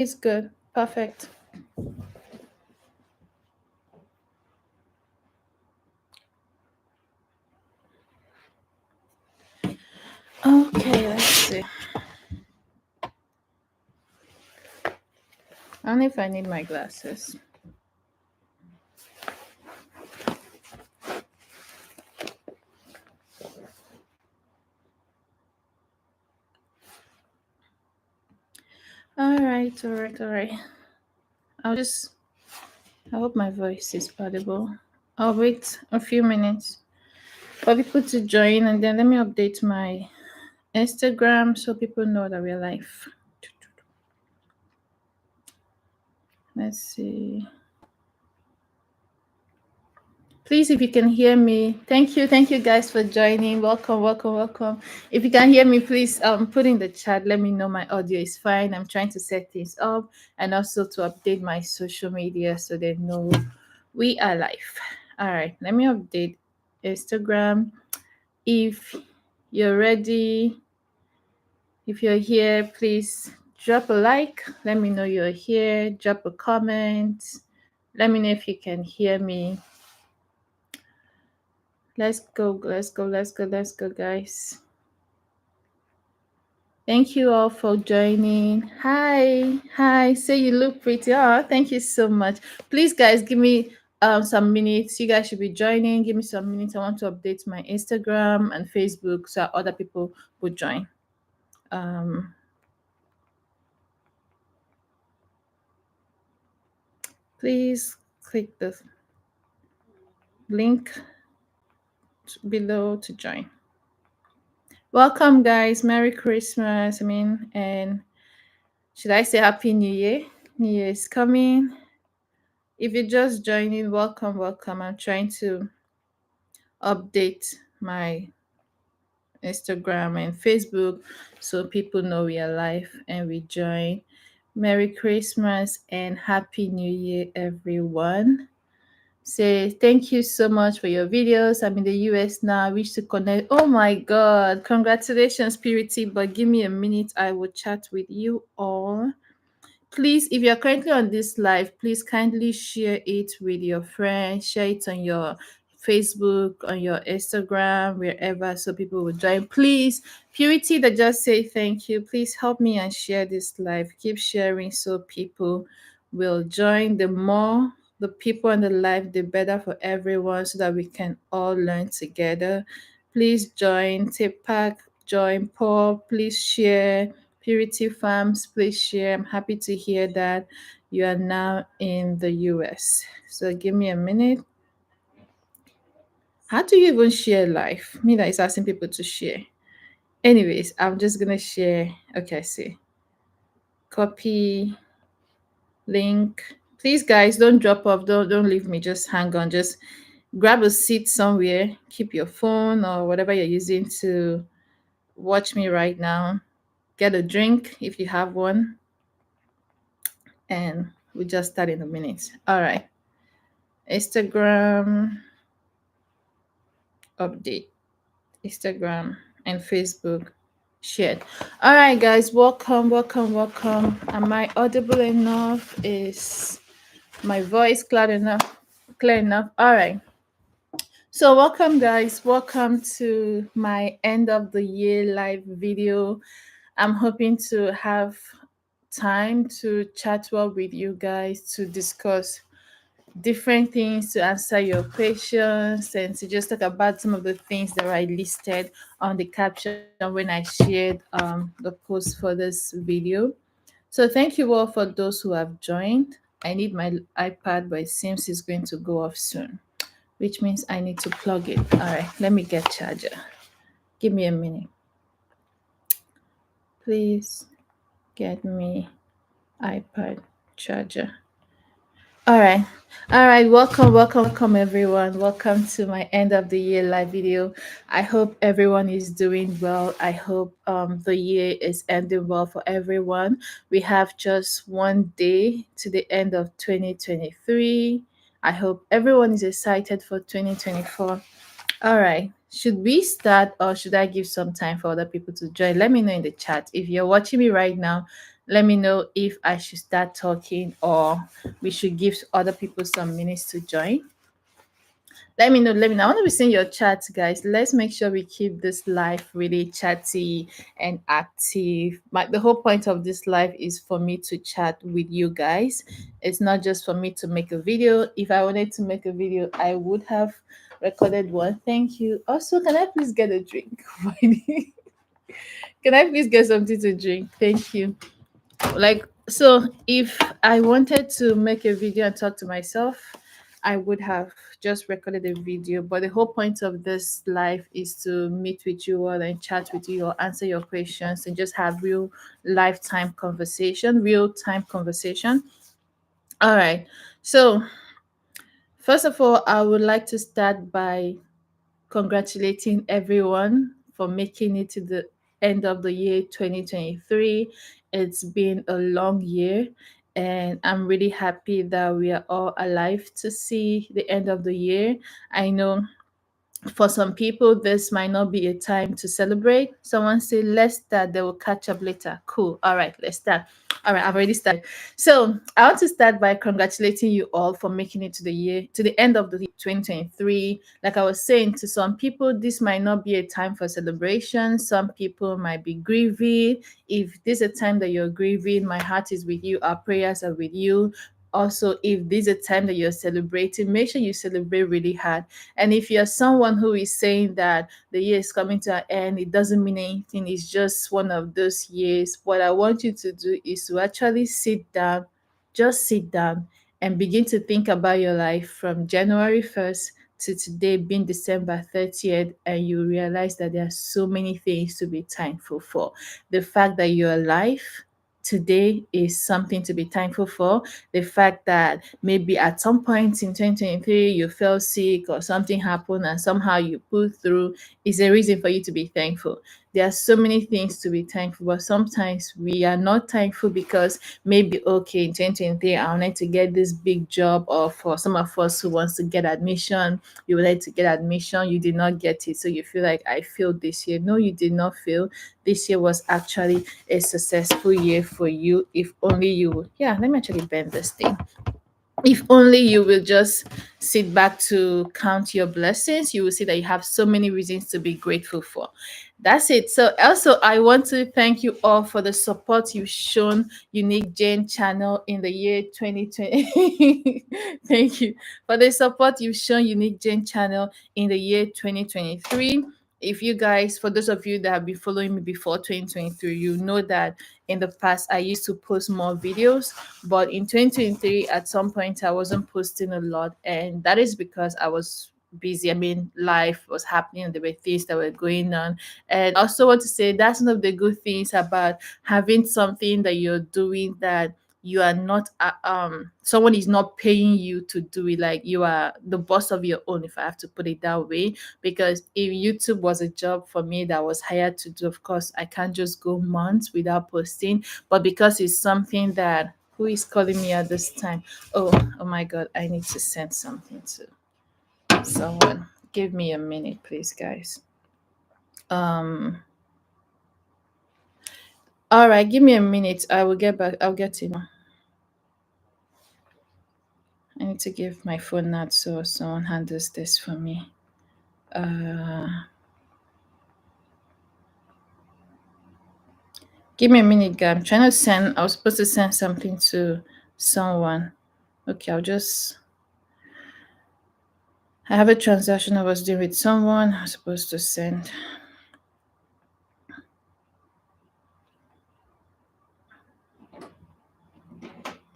It's good. Perfect. Okay, let's see. I don't know if I need my glasses. All right. I hope my voice is audible. I'll wait a few minutes for people to join and then let me update my Instagram so people know that we're live. Let's see. Please, if you can hear me, thank you guys for joining. Welcome. If you can hear me, please put in the chat. Let me know my audio is fine. I'm trying to set things up and also to update my social media so they know we are live. All right, let me update Instagram. If you're ready, if you're here, please drop a like. Let me know you're here. Drop a comment. Let me know if you can hear me. Let's go, guys. Thank you all for joining. Hi. Say you look pretty. Oh, thank you so much. Please, guys, give me some minutes. You guys should be joining. Give me some minutes. I want to update my Instagram and Facebook so other people will join. Um, please click the link below to join. Welcome, guys. Merry Christmas. And should I say Happy New Year? New Year is coming. If you're just joining, welcome. I'm trying to update my Instagram and Facebook so people know we are live and we join. Merry Christmas and Happy New Year, everyone. Say thank you so much for your videos. I'm in the US now. I wish to connect. Oh my God. Congratulations, Purity. But give me a minute. I will chat with you all. Please, if you're currently on this live, please kindly share it with your friends, share it on your Facebook, on your Instagram, wherever, so people will join. Please, Purity that just say thank you. Please help me and share this live. Keep sharing so people will join. The more the people on the live, the better for everyone so that we can all learn together. Please join, take part, join Paul, please share. Purity Farms, please share. I'm happy to hear that you are now in the US. So give me a minute. How do you even share live? Me that is asking people to share. Anyways, I'm just gonna share. Okay, see. Copy link. Please, guys, don't drop off. Don't leave me. Just hang on. Just grab a seat somewhere. Keep your phone or whatever you're using to watch me right now. Get a drink if you have one. And we just start in a minute. All right. Instagram update. Instagram and Facebook shared. All right, guys. Welcome. Am I audible enough? Is my voice clear enough? Clear enough. All right. So welcome, guys. Welcome to my end of the year live video. I'm hoping to have time to chat well with you guys to discuss different things, to answer your questions, and to just talk about some of the things that I listed on the caption when I shared the post for this video. So thank you all for those who have joined. I need my iPad, but it seems it's going to go off soon, which means I need to plug it. All right, let me get charger. Give me a minute. Please get me iPad charger. All right. Welcome, everyone. Welcome to my end of the year live video. I hope everyone is doing well. I hope the year is ending well for everyone. We have just one day to the end of 2023. I hope everyone is excited for 2024. All right. Should we start or should I give some time for other people to join? Let me know in the chat. If you're watching me right now, Let me know if I should start talking or we should give other people some minutes to join. Let me know. Let me know. I want to be seeing your chats, guys. Let's make sure we keep this live really chatty and active. The whole point of this live is for me to chat with you guys. It's not just for me to make a video. If I wanted to make a video, I would have recorded one. Thank you. Also, can I please get a drink? Can I please get something to drink? Thank you. Like, so if I wanted to make a video and talk to myself, I would have just recorded a video. But the whole point of this live is to meet with you all and chat with you or answer your questions and just have real time conversation. All right. So first of all, I would like to start by congratulating everyone for making it to the end of the year 2023. It's been a long year, and I'm really happy that we are all alive to see the end of the year. I know for some people, this might not be a time to celebrate. Someone say, let's start, they will catch up later. Cool. All right, let's start. All right, I've already started. So I want to start by congratulating you all for making it to the end of the 2023. Like I was saying, to some people, this might not be a time for celebration. Some people might be grieving. If this is a time that you're grieving, my heart is with you. Our prayers are with you. Also, if this is a time that you're celebrating, make sure you celebrate really hard. And if you're someone who is saying that the year is coming to an end, it doesn't mean anything, it's just one of those years, what I want you to do is to actually just sit down and begin to think about your life from January 1st to today being December 30th, and you realize that there are so many things to be thankful for. The fact that you're alive today is something to be thankful for. The fact that maybe at some point in 2023 you fell sick or something happened and somehow you pulled through is a reason for you to be thankful. There are so many things to be thankful, but sometimes we are not thankful because maybe, okay, in 2023 I wanted to get this big job, or for some of us who wants to get admission, you wanted to get admission, you did not get it, so you feel like I failed this year. No, you did not fail. This year was actually a successful year for you. If only you would, yeah, let me actually bend this thing. If only you will just sit back to count your blessings, you will see that you have so many reasons to be grateful for. That's it. So also I want to thank you all for the support you've shown Unique Jane channel in the year 2020. Thank you for the support you've shown Unique Jane channel in the year 2023. If you guys, for those of you that have been following me before 2023, you know that in the past I used to post more videos, but in 2023 at some point I wasn't posting a lot, and that is because I was busy. I mean, life was happening and there were things that were going on. And I also want to say that's one of the good things about having something that you're doing, that you are not someone is not paying you to do it. Like, you are the boss of your own, if I have to put it that way. Because if YouTube was a job for me that was hired to do, of course I can't just go months without posting. But because it's something that, who is calling me at this time? Oh my god, I need to send something to someone. Give me a minute, please, guys. All right, give me a minute. I will get back. I'll get in. I need to give my phone out so someone handles this for me. Give me a minute, guys. I'm trying to send. I was supposed to send something to someone. Okay, I have a transaction I was doing with someone. I was supposed to send.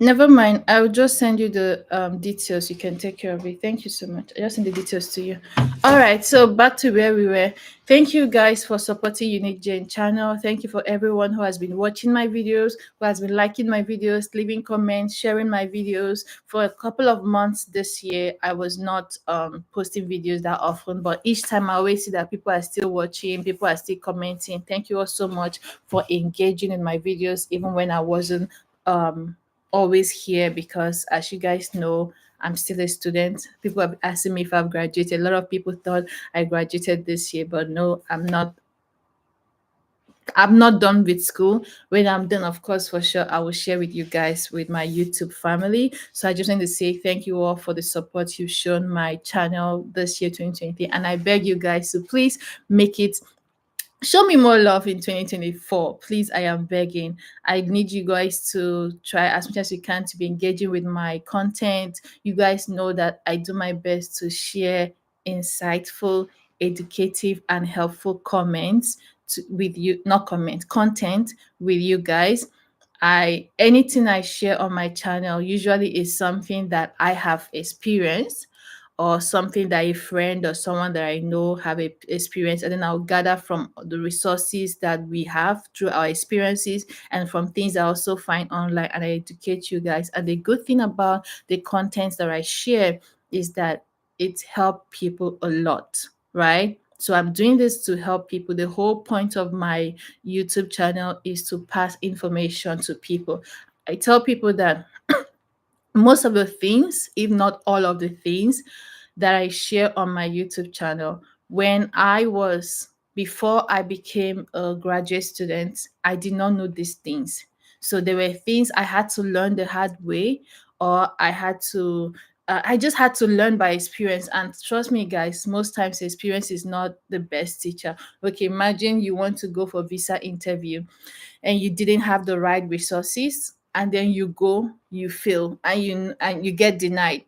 Never mind. I'll just send you the details. You can take care of it. Thank you so much. I just send the details to you. All right. So back to where we were. Thank you guys for supporting Unique Jane channel. Thank you for everyone who has been watching my videos, who has been liking my videos, leaving comments, sharing my videos. For a couple of months this year, I was not posting videos that often, but each time I always see that people are still watching, people are still commenting. Thank you all so much for engaging in my videos, even when I wasn't um always here, because as you guys know, I'm still a student. People have asking me if I've graduated. A lot of people thought I graduated this year, but no, I'm not. I'm not done with school. When I'm done, of course, for sure, I will share with you guys with my YouTube family. So I just want to say thank you all for the support you've shown my channel this year, 2020. And I beg you guys to please make it, show me more love in 2024. Please, I am begging. I need you guys to try as much as you can to be engaging with my content. You guys know that I do my best to share insightful, educative, and helpful comments with you, not comment, content with you guys. I Anything I share on my channel usually is something that I have experienced, or something that a friend or someone that I know have experience, and then I'll gather from the resources that we have through our experiences and from things I also find online, and I educate you guys. And the good thing about the contents that I share is that it helps people a lot, right? So I'm doing this to help people. The whole point of my YouTube channel is to pass information to people. I tell people that most of the things, if not all of the things that I share on my YouTube channel, when I was, before I became a graduate student, I did not know these things. So there were things I had to learn the hard way, or I just had to learn by experience. And trust me, guys, most times experience is not the best teacher. Okay, imagine you want to go for visa interview and you didn't have the right resources, and then you go, you fail, and you get denied.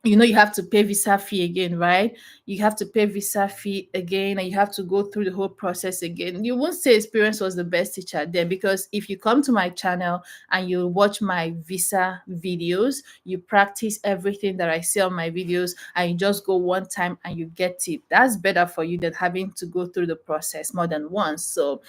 You know, you have to pay visa fee again, right? You have to pay visa fee again, and you have to go through the whole process again. You won't say experience was the best teacher then, because if you come to my channel and you watch my visa videos, you practice everything that I say on my videos, and you just go one time and you get it. That's better for you than having to go through the process more than once. So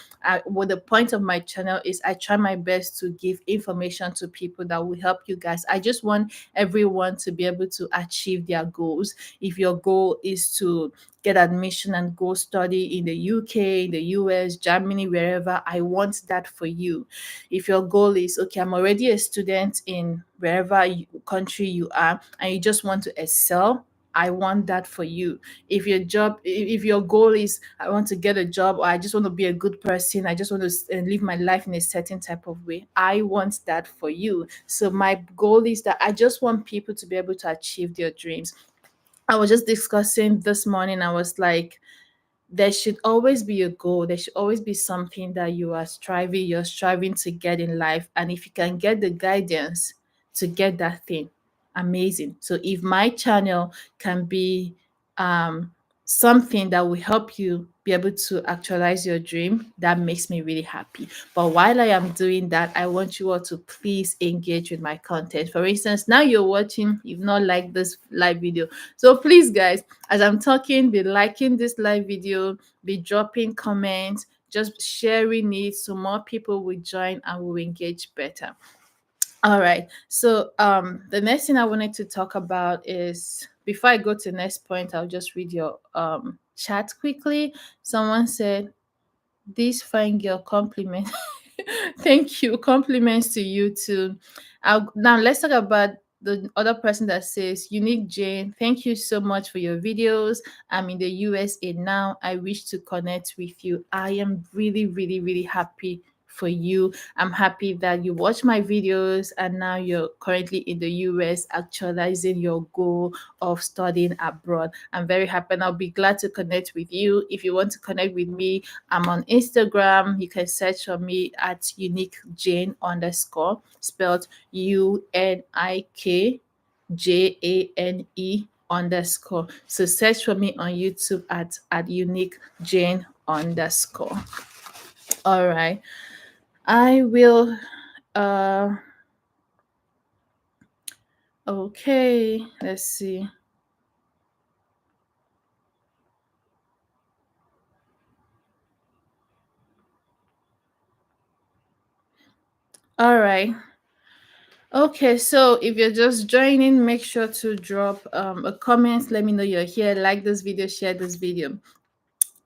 what the point of my channel is, I try my best to give information to people that will help you guys. I just want everyone to be able to achieve their goals. If your goal is to get admission and go study in the UK, the US, Germany, wherever, I want that for you. If your goal is, okay, I'm already a student in wherever country you are, and you just want to excel, I want that for you. If your goal is, I want to get a job, or I just want to be a good person, I just want to live my life in a certain type of way, I want that for you. So my goal is that I just want people to be able to achieve their dreams. I was just discussing this morning, I was like, there should always be a goal. There should always be something that you're striving to get in life. And if you can get the guidance to get that thing, amazing. So if my channel can be um something that will help you be able to actualize your dream, that makes me really happy. But while I am doing that, I want you all to please engage with my content. For instance, now you're watching, you've not liked this live video. So please, guys, as I'm talking, be liking this live video, be dropping comments, just sharing it so more people will join and will engage better. All right. So the next thing I wanted to talk about is, before I go to the next point, I'll just read your chat quickly. Someone said, this fine girl compliment. Thank you. Compliments to you too. Now let's talk about the other person that says, Unique Jane, thank you so much for your videos. I'm in the USA now. I wish to connect with you. I am really, really, really happy for you. I'm happy that you watch my videos and now you're currently in the US actualizing your goal of studying abroad. I'm very happy, and I'll be glad to connect with you. If you want to connect with me, I'm on Instagram. You can search for me at unique jane underscore, spelled UNIKJANE underscore. So search for me on YouTube at unique jane underscore. All right. I will okay, let's see. All right. Okay, so if you're just joining, make sure to drop a comment. Let me know you're here. Like this video, share this video.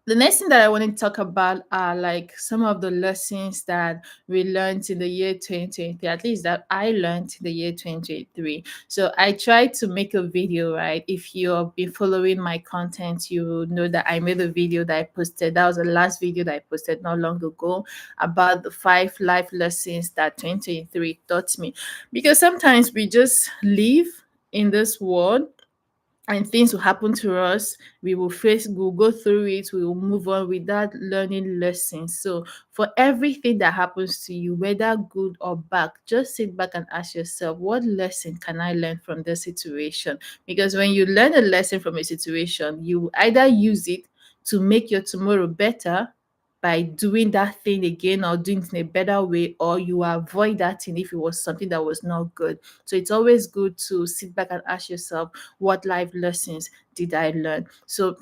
The next thing that I want to talk about are like some of the lessons that we learned in the year 2023, at least that I learned in the year 2023. So I tried to make a video, right? If you've been following my content, you know that I made a video that I posted. That was the last video that I posted not long ago about the 5 life lessons that 2023 taught me. Because sometimes we just live in this world and things will happen to us. We'll go through it, we will move on without learning lessons. So for everything that happens to you, whether good or bad, just sit back and ask yourself, what lesson can I learn from this situation? Because when you learn a lesson from a situation, you either use it to make your tomorrow better by doing that thing again or doing it in a better way, or you avoid that thing if it was something that was not good. So it's always good to sit back and ask yourself, what life lessons did I learn? So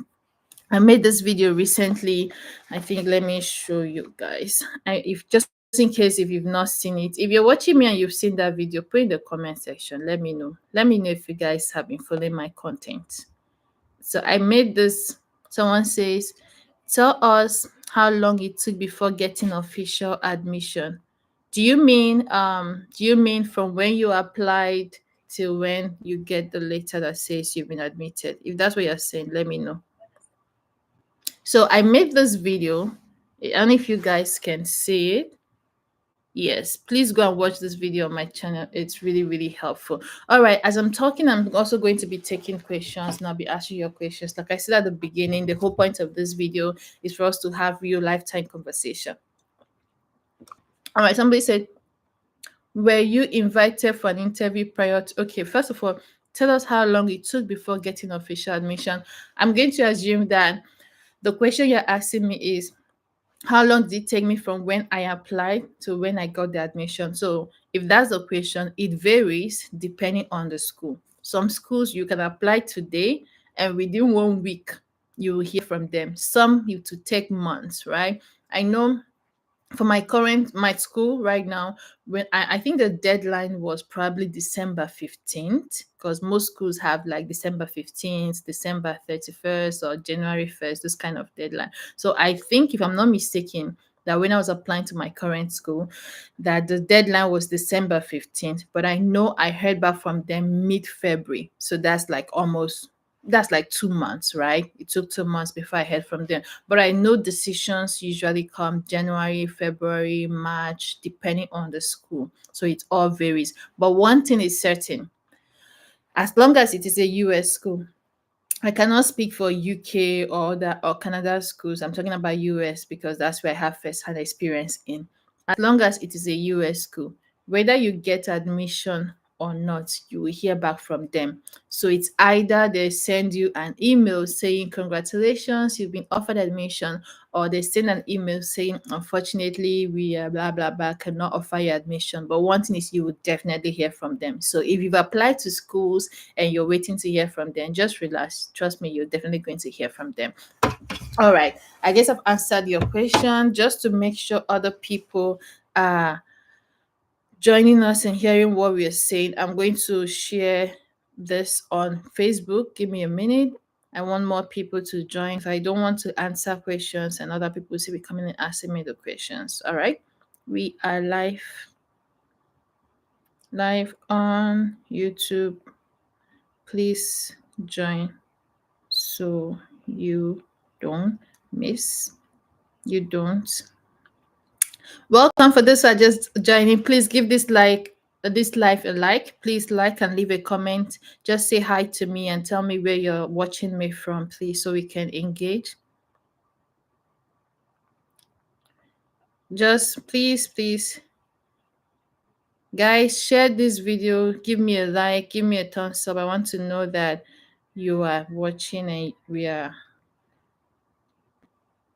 I made this video recently. I think, let me show you guys. If just in case if you've not seen it, if you're watching me and you've seen that video, put in the comment section. Let me know. Let me know if you guys have been following my content. So I made this. Someone says, tell us how long it took before getting official admission. Do you mean from when you applied till when you get the letter that says you've been admitted? If that's what you're saying, let me know. So I made this video, and if you guys can see it, yes, please go and watch this video on my channel. It's really, really helpful. All right, as I'm talking, I'm also going to be taking questions and I'll be asking your questions. Like I said at the beginning, the whole point of this video is for us to have real lifetime conversation. All right, somebody said, were you invited for an interview prior to? Okay, first of all, tell us how long it took before getting official admission. I'm going to assume that the question you're asking me is, how long did it take me from when I applied to when I got the admission? So if that's the question, it varies depending on the school. Some schools you can apply today and within 1 week you will hear from them. Some you to take months, right? I know for my school right now, when I think the deadline was probably December 15th, because most schools have like December 15th, December 31st, or January 1st, this kind of deadline. So I think, if I'm not mistaken, that when I was applying to my current school, that the deadline was December 15th, but I know I heard back from them mid-February. So that's like 2 months, right? It took 2 months before I heard from them. But I know decisions usually come January, February, March, depending on the school. So it all varies. But one thing is certain, as long as it is a US school, I cannot speak for UK or Canada schools. I'm talking about US because that's where I have first-hand experience in. As long as it is a US school, whether you get admission or not, you will hear back from them. So it's either they send you an email saying congratulations, you've been offered admission, or they send an email saying unfortunately we blah blah blah cannot offer you admission. But one thing is, you will definitely hear from them. So if you've applied to schools and you're waiting to hear from them, just relax. Trust me, you're definitely going to hear from them. All right. I guess I've answered your question. Just to make sure other people are joining us and hearing what we are saying, I'm going to share this on Facebook. Give me a minute. I want more people to join. If I don't want to answer questions and other people see me coming and asking me the questions. All right. We are live on YouTube. Please join so you don't miss. You don't. Welcome for those who are just joining. Please give this live a like. Please like and leave a comment. Just say hi to me and tell me where you're watching me from, please, so we can engage. Just please, guys, share this video. Give me a like. Give me a thumbs up. I want to know that you are watching and we are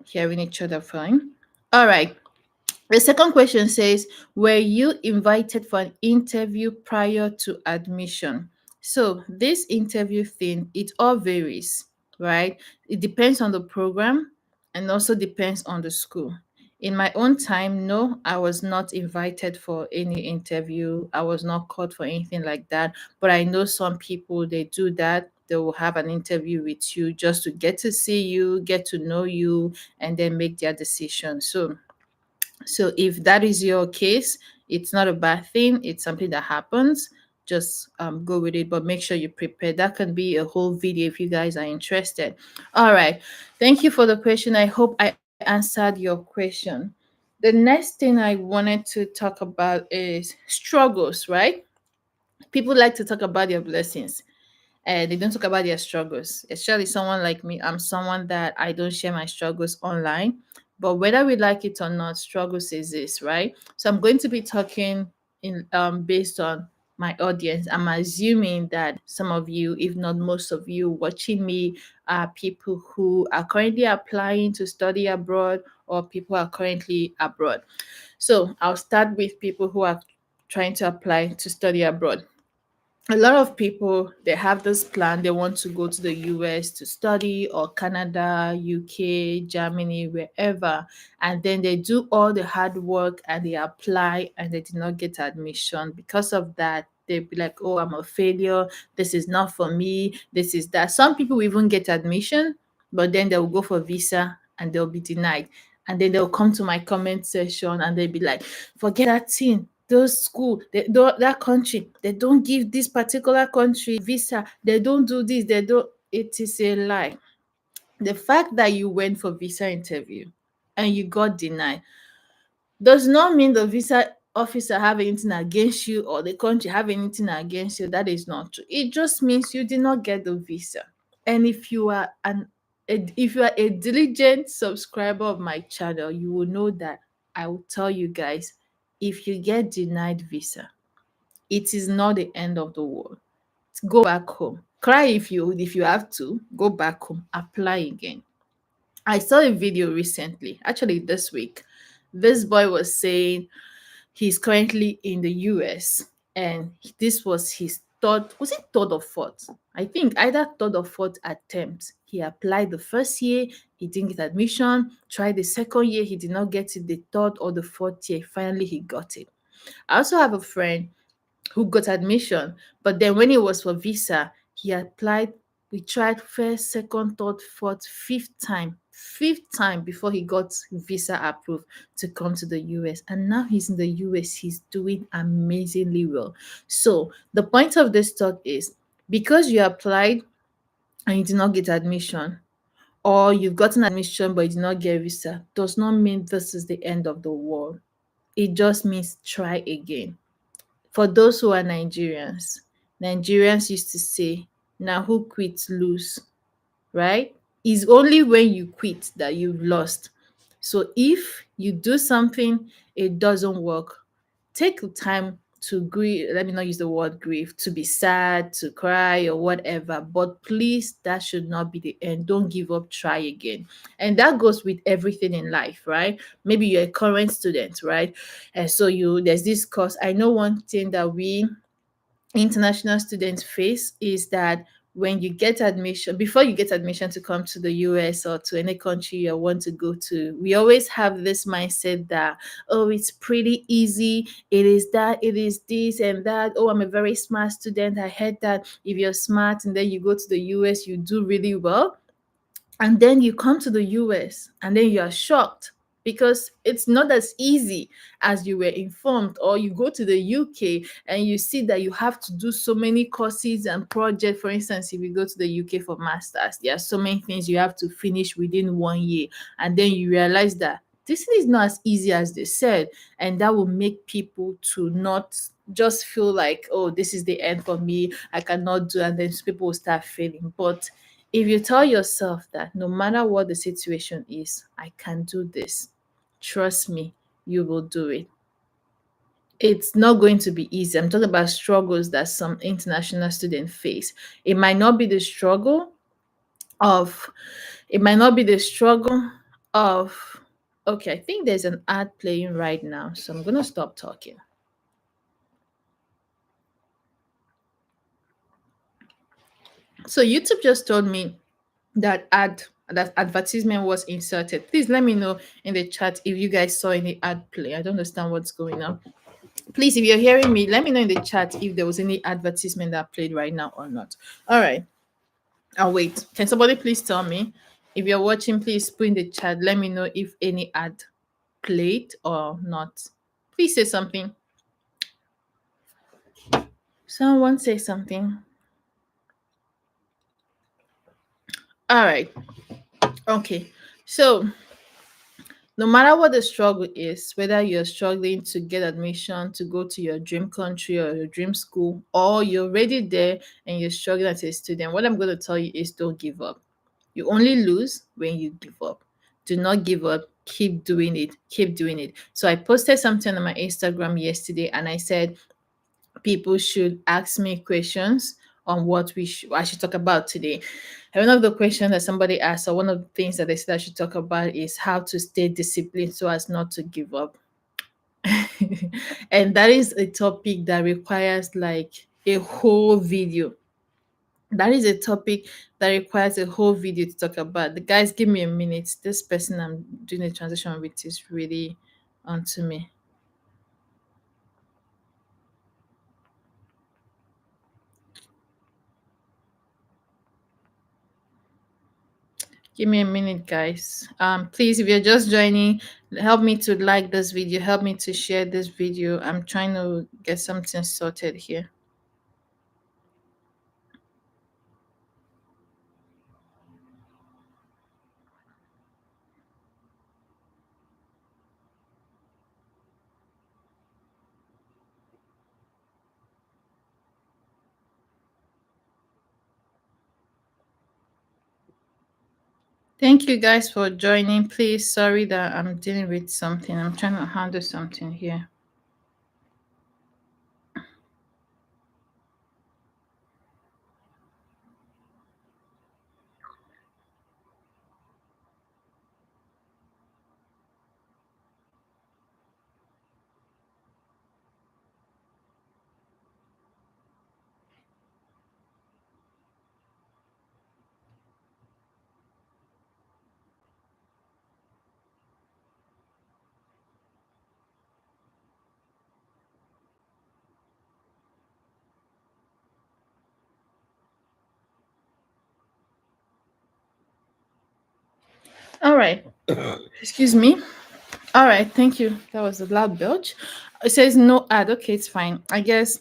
hearing each other fine. All right. The second question says, were you invited for an interview prior to admission? So this interview thing, it all varies, right? It depends on the program and also depends on the school. In my own time, no, I was not invited for any interview. I was not called for anything like that. But I know some people, they do that. they will have an interview with you just to get to see you, get to know you, and then make their decision. So if that is your case, it's not a bad thing. It's something that happens. Just go with it, but make sure you prepare. That can be a whole video if you guys are interested. All right. Thank you for the question. I hope I answered your question. The next thing I wanted to talk about is struggles, right? People like to talk about their blessings, and they don't talk about their struggles. Especially someone like me, I'm someone that I don't share my struggles online. But whether we like it or not, struggles exist, right? So I'm going to be talking in based on my audience. I'm assuming that some of you, if not most of you, watching me are people who are currently applying to study abroad or people who are currently abroad. So I'll start with people who are trying to apply to study abroad. A lot of people, they have this plan, they want to go to the US to study, or Canada, UK, Germany, wherever, and then they do all the hard work and they apply and they did not get admission. Because of that, they'll be like, oh, I'm a failure, this is not for me, this is that. Some people will even get admission, but then they'll go for visa and they'll be denied. And then they'll come to my comment section and they'll be like, forget that thing, those school, that country, they don't give this particular country visa, they don't do this, they don't. It is a lie. The fact that you went for visa interview and you got denied does not mean the visa officer have anything against you or the country have anything against you. That is not true. It just means you did not get the visa. And if you are a diligent subscriber of my channel, you will know that I will tell you guys, if you get denied visa, it is not the end of the world. Go back home. Cry if you have to. Go back home. Apply again. I saw a video recently, actually this week. This boy was saying he's currently in the US, and this was his third or fourth? I think either third or fourth attempt. He applied the first year, he didn't get admission. Tried the second year, he did not get it. The third or the fourth year, finally he got it. I also have a friend who got admission. But then when it was for visa, he applied. We tried first, second, third, fourth, fifth time before he got visa approved to come to the US. And now he's in the US. He's doing amazingly well. So the point of this talk is, because you applied and you did not get admission, or you've gotten admission but you did not get visa, does not mean this is the end of the world. It just means try again. For those who are Nigerians, Nigerians used to say, now who quits lose, right? It's only when you quit that you've lost. So if you do something, it doesn't work, take the time to grieve. Let me not use the word grieve, to be sad, to cry, or whatever. But please, that should not be the end. Don't give up, try again. And that goes with everything in life, right? Maybe you're a current student, right? And so there's this course. I know one thing that we international students face is that when you get admission, before you get admission to come to the US or to any country you want to go to, we always have this mindset that, oh, it's pretty easy, it is that, it is this and that. Oh, I'm a very smart student, I heard that if you're smart and then you go to the US, you do really well. And then you come to the US and then you are shocked because it's not as easy as you were informed. Or you go to the UK and you see that you have to do so many courses and projects. For instance, if you go to the UK for masters, there are so many things you have to finish within 1 year, and then you realize that this is not as easy as they said, and that will make people to not just feel like, oh, this is the end for me, I cannot do, and then people will start failing. But if you tell yourself that no matter what the situation is, I can do this, trust me, you will do it. It's not going to be easy. I'm talking about struggles that some international students face. It might not be the struggle of, it might not be the struggle of, okay, I think there's an ad playing right now, so I'm going to stop talking. So YouTube just told me that advertisement was inserted. Please let me know in the chat if you guys saw any ad play. I don't understand what's going on. Please, if you're hearing me, let me know in the chat if there was any advertisement that played right now or not. All right. I'll wait. Can somebody please tell me? If you're watching, please put in the chat. Let me know if any ad played or not. Please say something. Someone say something. All right. Okay. So no matter what the struggle is, whether you're struggling to get admission to go to your dream country or your dream school, or you're already there and you're struggling as a student, what I'm going to tell you is don't give up. You only lose when you give up. Do not give up. Keep doing it. Keep doing it. So I posted something on my Instagram yesterday and I said people should ask me questions on what I should talk about today. And one of the questions that somebody asked, or one of the things that they said I should talk about, is how to stay disciplined so as not to give up. And that is a topic that requires like a whole video. That is a topic that requires a whole video to talk about. The guys, give me a minute. This person I'm doing a transition with is really onto me. Give me a minute, guys. Please, if you're just joining, help me to like this video. Help me to share this video. I'm trying to get something sorted here. Thank you guys for joining. Please, sorry that I'm dealing with something. I'm trying to handle something here. All right. Excuse me. All right. Thank you. That was a loud belch. It says no ad. Okay, it's fine. I guess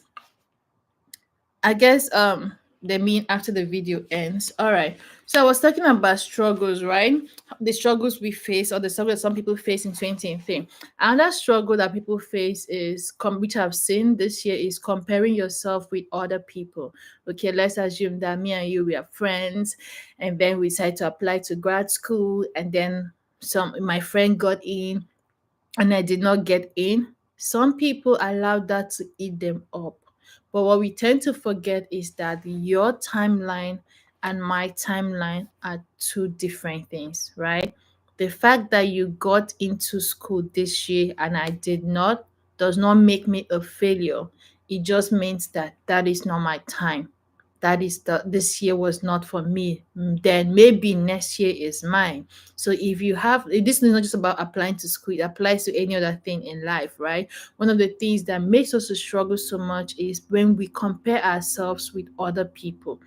they mean after the video ends. All right. So I was talking about struggles, right? The struggles we face or the struggles some people face in 2023. Another struggle that people face is which I've seen this year is comparing yourself with other people. Okay, let's assume that me and you we are friends and then we decide to apply to grad school and then some my friend got in and I did not get in. Some people allow that to eat them up. But what we tend to forget is that your timeline and my timeline are two different things, right? The fact that you got into school this year and I did not does not make me a failure. It just means that that is not my time. That is this year was not for me. Then maybe next year is mine. So if you have this is not just about applying to school, it applies to any other thing in life, right? One of the things that makes us to struggle so much is when we compare ourselves with other people.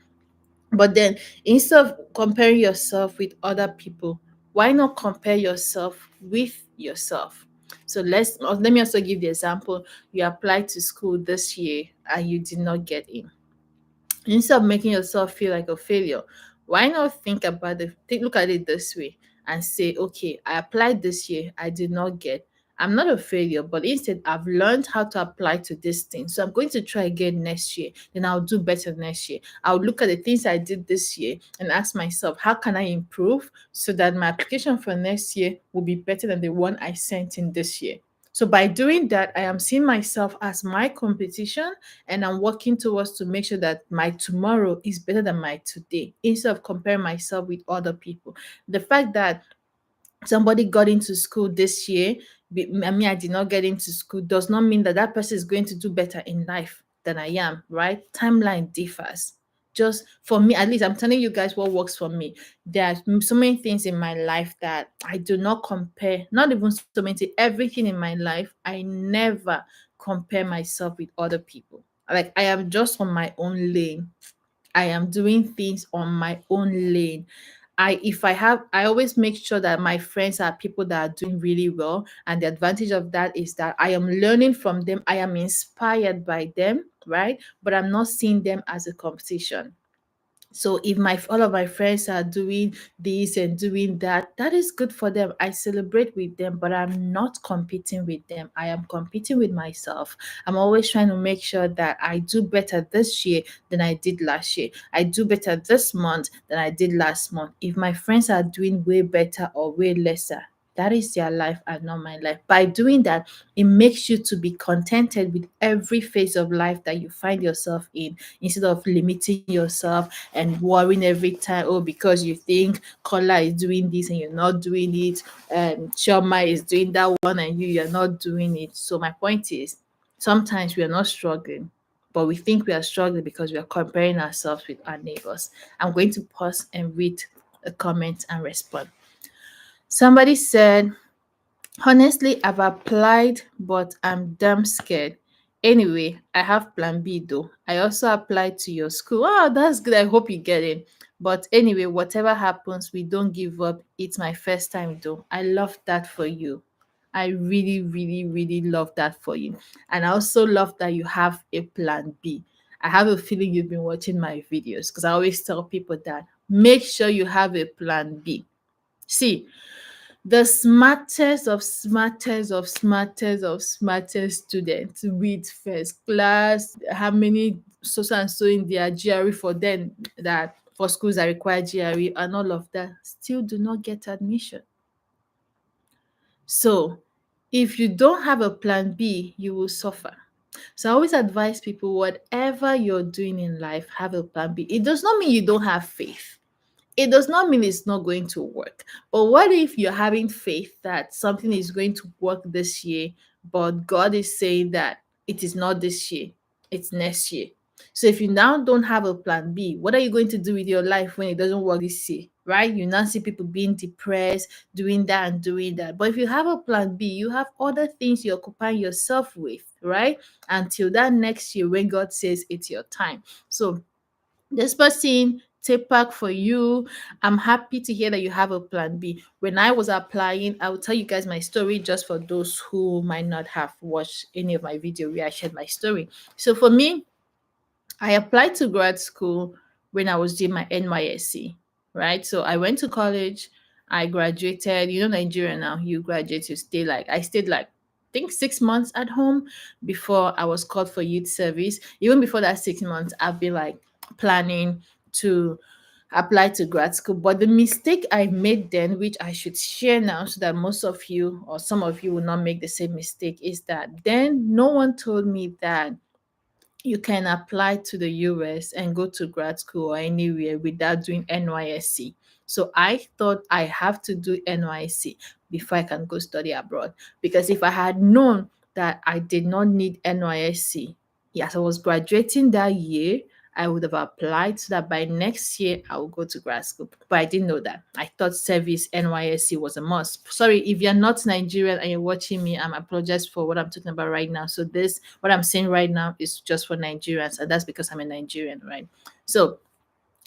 But then instead of comparing yourself with other people, why not compare yourself with yourself? So let me also give the example. You applied to school this year and you did not get in. Instead of making yourself feel like a failure, why not look at it this way and say, okay, I applied this year, I did not get. I'm not a failure, but instead I've learned how to apply to this thing. So I'm going to try again next year. Then I'll do better next year. I'll look at the things I did this year and ask myself, how can I improve so that my application for next year will be better than the one I sent in this year? So by doing that, I am seeing myself as my competition and I'm working towards to make sure that my tomorrow is better than my today instead of comparing myself with other people. The fact that somebody got into school this year, I mean, I did not get into school, does not mean that that person is going to do better in life than I am, right? Timeline differs. Just for me, at least, I'm telling you guys what works for me. There are so many things in my life that I do not compare, not even so many, everything in my life, I never compare myself with other people. Like, I am just on my own lane. I am doing things on my own lane. I always make sure that my friends are people that are doing really well. And the advantage of that is that I am learning from them. I am inspired by them, right? But I'm not seeing them as a competition. So if my all of my friends are doing this and doing that, that is good for them. I celebrate with them, but I'm not competing with them. I am competing with myself. I'm always trying to make sure that I do better this year than I did last year. I do better this month than I did last month. If my friends are doing way better or way lesser, that is their life and not my life. By doing that, it makes you to be contented with every phase of life that you find yourself in, instead of limiting yourself and worrying every time, oh, because you think Kola is doing this and you're not doing it, Chioma is doing that one and you're not doing it. So my point is, sometimes we are not struggling, but we think we are struggling because we are comparing ourselves with our neighbors. I'm going to pause and read a comment and respond. Somebody said, honestly, I've applied, but I'm damn scared. Anyway, I have plan B though. I also applied to your school. Oh, that's good. I hope you get it. But anyway, whatever happens, we don't give up. It's my first time though. I love that for you. I really, really, really love that for you. And I also love that you have a plan B. I have a feeling you've been watching my videos, because I always tell people that make sure you have a plan B. See, the smartest students with first class, how many so and so in their GRE for them, that for schools that require GRE and all of that, still do not get admission. So if you don't have a plan B, you will suffer. So I always advise people, whatever you're doing in life, have a plan B. It does not mean you don't have faith. It does not mean it's not going to work. But what if you're having faith that something is going to work this year, but God is saying that it is not this year, it's next year? So if you now don't have a plan B, what are you going to do with your life when it doesn't work this year? Right? You now see people being depressed, doing that and doing that. But if you have a plan B, you have other things you're occupying yourself with, right? Until that next year when God says it's your time. So this person, take back for you. I'm happy to hear that you have a plan B. When I was applying, I will tell you guys my story just for those who might not have watched any of my video where I shared my story. So for me, I applied to grad school when I was doing my NYSC, right? So I went to college, I graduated. You know, Nigeria now, you graduate, you stay like, I stayed like, I think 6 months at home before I was called for youth service. Even before that 6 months, I've been like planning to apply to grad school. But the mistake I made then, which I should share now so that most of you or some of you will not make the same mistake, is that then no one told me that you can apply to the US and go to grad school or anywhere without doing NYSC. So I thought I have to do NYSC before I can go study abroad. Because if I had known that I did not need NYSC, yes, I was graduating that year, I would have applied so that by next year I will go to grad school. But I didn't know that. I thought service NYSC was a must. Sorry, if you're not Nigerian and you're watching me, I'm apologize for what I'm talking about right now. So this, what I'm saying right now, is just for Nigerians, and that's because I'm a Nigerian, right? So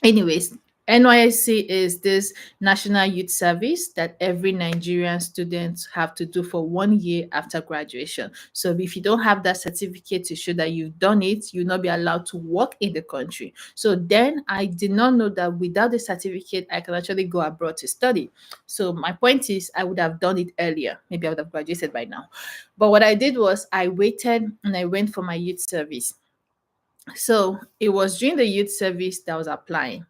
anyways, NYSC is this national youth service that every Nigerian student have to do for 1 year after graduation. So if you don't have that certificate to show that you've done it, you'll not be allowed to work in the country. So then I did not know that without the certificate, I can actually go abroad to study. So my point is, I would have done it earlier. Maybe I would have graduated by now. But what I did was I waited and I went for my youth service. So it was during the youth service that I was applying.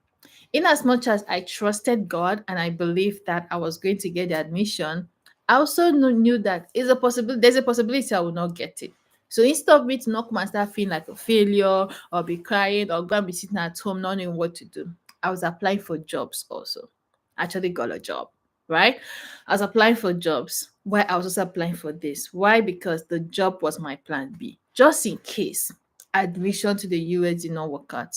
In as much as I trusted God and I believed that I was going to get the admission, I also knew that there's a possibility I will not get it. So instead of me to not come and start feeling like a failure or be crying or go and be sitting at home not knowing what to do, I was applying for jobs also. I actually got a job, right? I was applying for jobs. Why I was also applying for this? Why? Because the job was my plan B. Just in case admission to the US did not work out,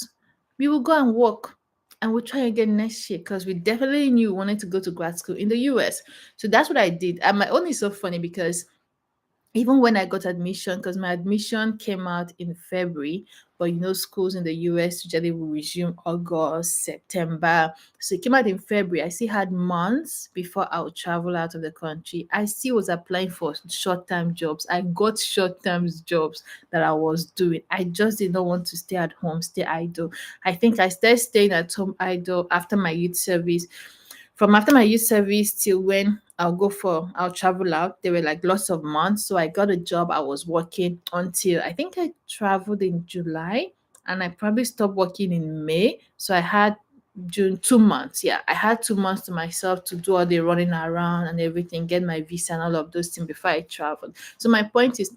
we will go and work and we'll try again next year, because we definitely knew we wanted to go to grad school in the US. So that's what I did. And my own is so funny because even when I got admission, because my admission came out in February, But schools in the US usually will resume August, September. So it came out in February. I still had months before I would travel out of the country. I still was applying for short-term jobs. I got short-term jobs that I was doing. I just did not want to stay at home, stay idle. I think I started staying at home idle after my youth service. From after my youth service till when I'll travel out, there were like lots of months. So I got a job. I was working until I think I traveled in July, and I probably stopped working in May. So I had June, 2 months. Yeah, I had 2 months to myself to do all the running around and everything, get my visa and all of those things before I traveled. So my point is,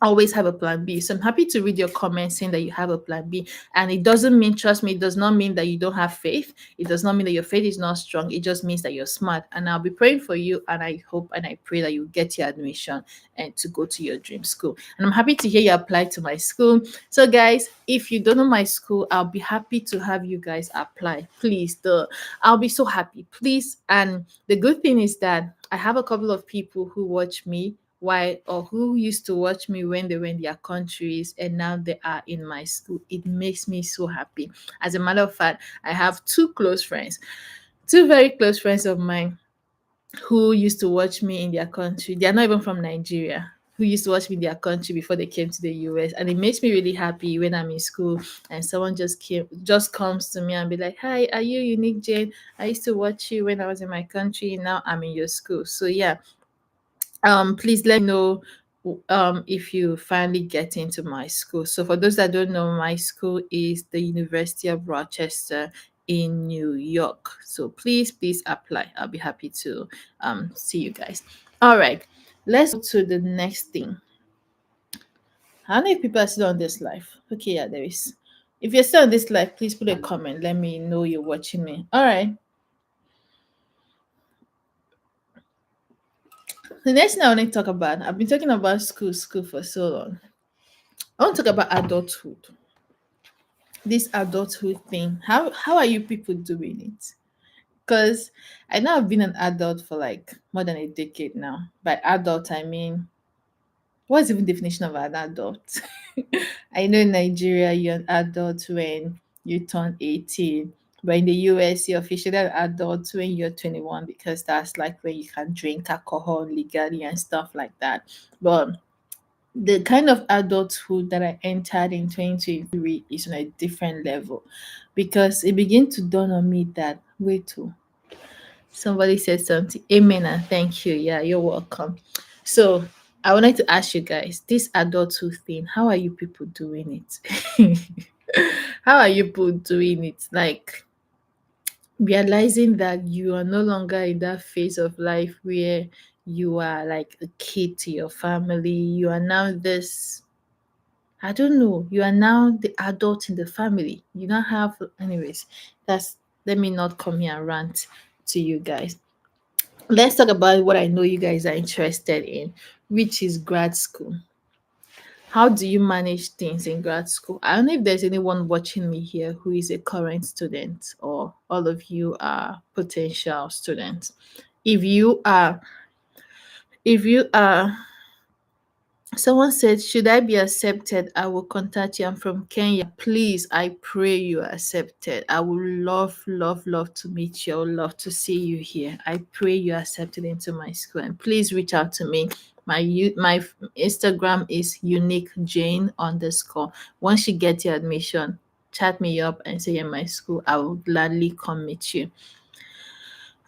always have a plan B. So I'm happy to read your comments saying that you have a plan B. And it doesn't mean, trust me, it does not mean that you don't have faith. It does not mean that your faith is not strong. It just means that you're smart. And I'll be praying for you. And I hope and I pray that you get your admission and to go to your dream school. And I'm happy to hear you apply to my school. So, guys, if you don't know my school, I'll be happy to have you guys apply. Please, I'll be so happy. Please. And the good thing is that I have a couple of people who watch me why or who used to watch me when they were in their countries and now they are in my school. It makes me so happy. As a matter of fact, I have two very close friends of mine who used to watch me in their country. They are not even from Nigeria. Who used to watch me in their country before they came to the US, and it makes me really happy when I'm in school and someone just comes to me and be like, "Hi, are you Unique Jane? I used to watch you when I was in my country. Now I'm in your school." So yeah, please let me know if you finally get into my school. So for those that don't know, my school is the University of Rochester in New York. So please apply. I'll be happy to see you guys. All right, let's go to the next thing. How many people are still on this live? Okay, yeah, there is. If you're still on this live, please put a comment. Let me know you're watching me. All right. The next thing I want to talk about, I've been talking about school for so long. I want to talk about adulthood. This adulthood thing. How are you people doing it? Because I know I've been an adult for like more than a decade now. By adult, I mean, what's even the definition of an adult? I know in Nigeria you're an adult when you turn 18. But in the US, you're officially an adult when you're 21 because that's like when you can drink alcohol legally and stuff like that. But the kind of adulthood that I entered in 2023 is on a different level because it began to dawn on me that wait, oh, somebody said something. Amen and thank you. Yeah, you're welcome. So I wanted to ask you guys this adulthood thing, how are you people doing it? How are you people doing it? Like realizing that you are no longer in that phase of life where you are like a kid to your family. You are now this, I don't know. You are now the adult in the family. You don't have, anyways. That's Let me not come here and rant to you guys. Let's talk about what I know you guys are interested in, which is grad school. How do you manage things in grad school? I don't know if there's anyone watching me here who is a current student or all of you are potential students. If you are, if you are Someone said, should I be accepted? I will contact you. I'm from Kenya. Please, I pray you are accepted. I would love to meet you. I would love to see you here. I pray you are accepted into my school. And please reach out to me. My Instagram is unique jane underscore. Once you get your admission, chat me up and say you're in my school. I will gladly come meet you.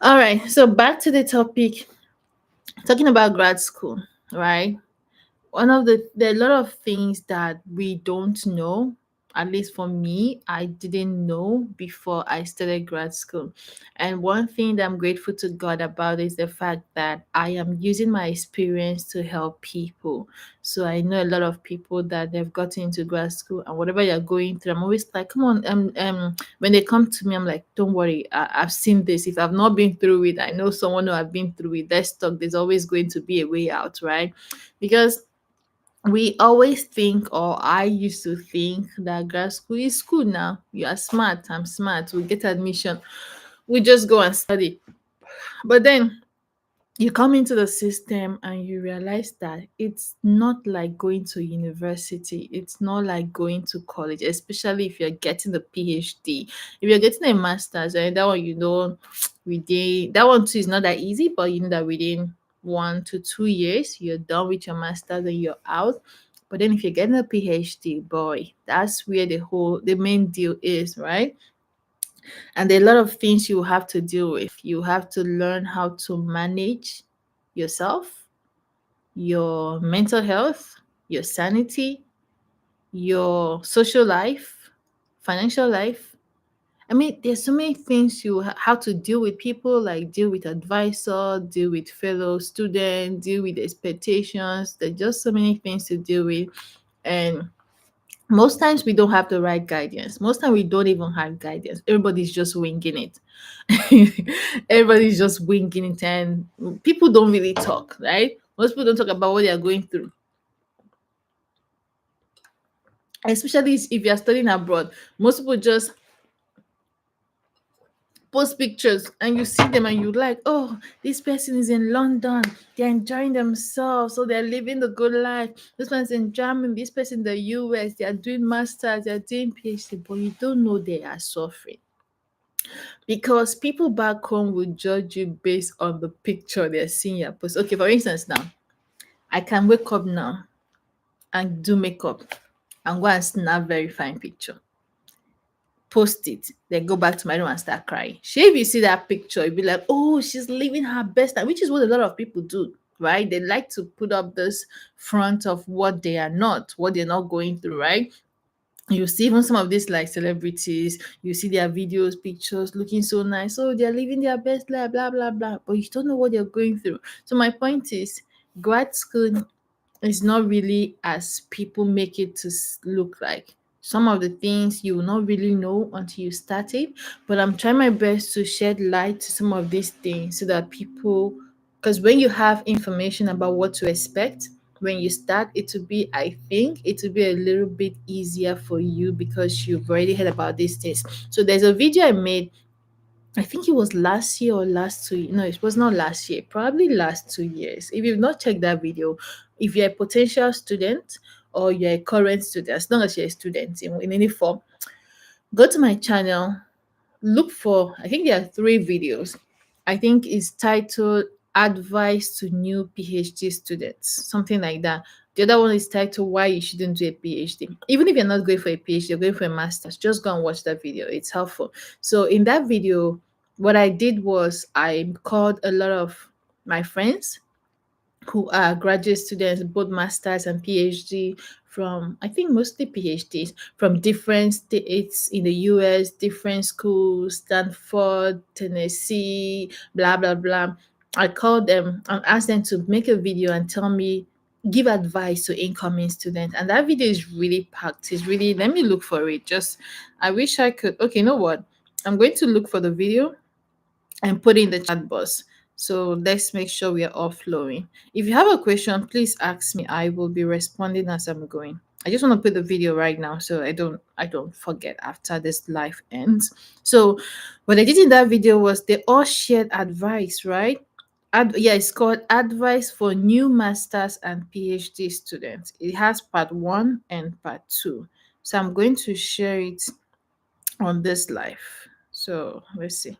All right. So back to the topic. Talking about grad school, right? One of there are a lot of things that we don't know. At least for me, I didn't know before I started grad school. And one thing that I'm grateful to God about is the fact that I am using my experience to help people. So I know a lot of people that they've gotten into grad school and whatever you're going through, I'm always like, come on, when they come to me, I'm like, don't worry, I've seen this. If I've not been through it, I know someone who have been through it. Let's talk. There's always going to be a way out, right? Because we always think, or I used to think, that grad school is school now. You are smart, I'm smart, we get admission, we just go and study. But then you come into the system and you realize that it's not like going to university, it's not like going to college, especially if you're getting a PhD. If you're getting a master's, and that one, within that one too is not that easy, but you know that within 1 to 2 years you're done with your master's and you're out. But then if you're getting a PhD, boy, that's where the main deal is, right? And there are a lot of things you have to deal with. You have to learn how to manage yourself, your mental health, your sanity, your social life, financial life. I mean, there's so many things how to deal with people, like deal with advisor, deal with fellow student, deal with expectations. There's just so many things to deal with. And most times we don't have the right guidance. Most time we don't even have guidance. Everybody's just winging it. Everybody's just winging it, and people don't really talk, right? Most people don't talk about what they are going through, especially if you are studying abroad. Most people just post pictures and you see them and you like, oh, this person is in London, they're enjoying themselves, so they're living the good life. This one's in Germany, this person in the US, they are doing masters, they're doing PhD, but you don't know they are suffering, because people back home will judge you based on the picture they're seeing your post. Okay, for instance, now I can wake up now and do makeup and go and snap very fine picture, post it, then go back to my room and start crying. Shey, if you see that picture, you'll be like, oh, she's living her best life, which is what a lot of people do, right? They like to put up this front of what they are not, what they're not going through, right? You see even some of these like celebrities, you see their videos, pictures looking so nice. Oh, they're living their best life, blah, blah, blah. But you don't know what they're going through. So my point is, grad school is not really as people make it to look like. Some of the things you will not really know until you start it. But I'm trying my best to shed light to some of these things so that people, because when you have information about what to expect, when you start, it will be, I think, it will be a little bit easier for you because you've already heard about these things. So there's a video I made, I think it was last year or last 2 years. No, it was not last year, probably last 2 years. If you've not checked that video, if you're a potential student or you're a current student, as long as you're a student in any form, go to my channel, look for, I think there are 3 videos. I think it's titled Advice to New PhD Students, something like that. The other one is titled Why You Shouldn't Do a PhD. Even if you're not going for a PhD, you're going for a master's, just go and watch that video. It's helpful. So in that video, what I did was I called a lot of my friends who are graduate students, both masters and PhD, from, I think, mostly PhDs from different states in the US, different schools, Stanford, Tennessee, blah blah blah. I called them and asked them to make a video and tell me, give advice to incoming students. And that video is really packed. It's really, let me look for it. Just, I wish I could. Okay, you know what? I'm going to look for the video and put it in the chat box. So let's make sure we are all flowing. If you have a question, please ask me. I will be responding as I'm going. I just want to put the video right now so I don't forget after this live ends. So what I did in that video was they all shared advice, right? Yeah, it's called Advice for New Masters and PhD Students. It has part 1 and part 2. So I'm going to share it on this live. So let's see.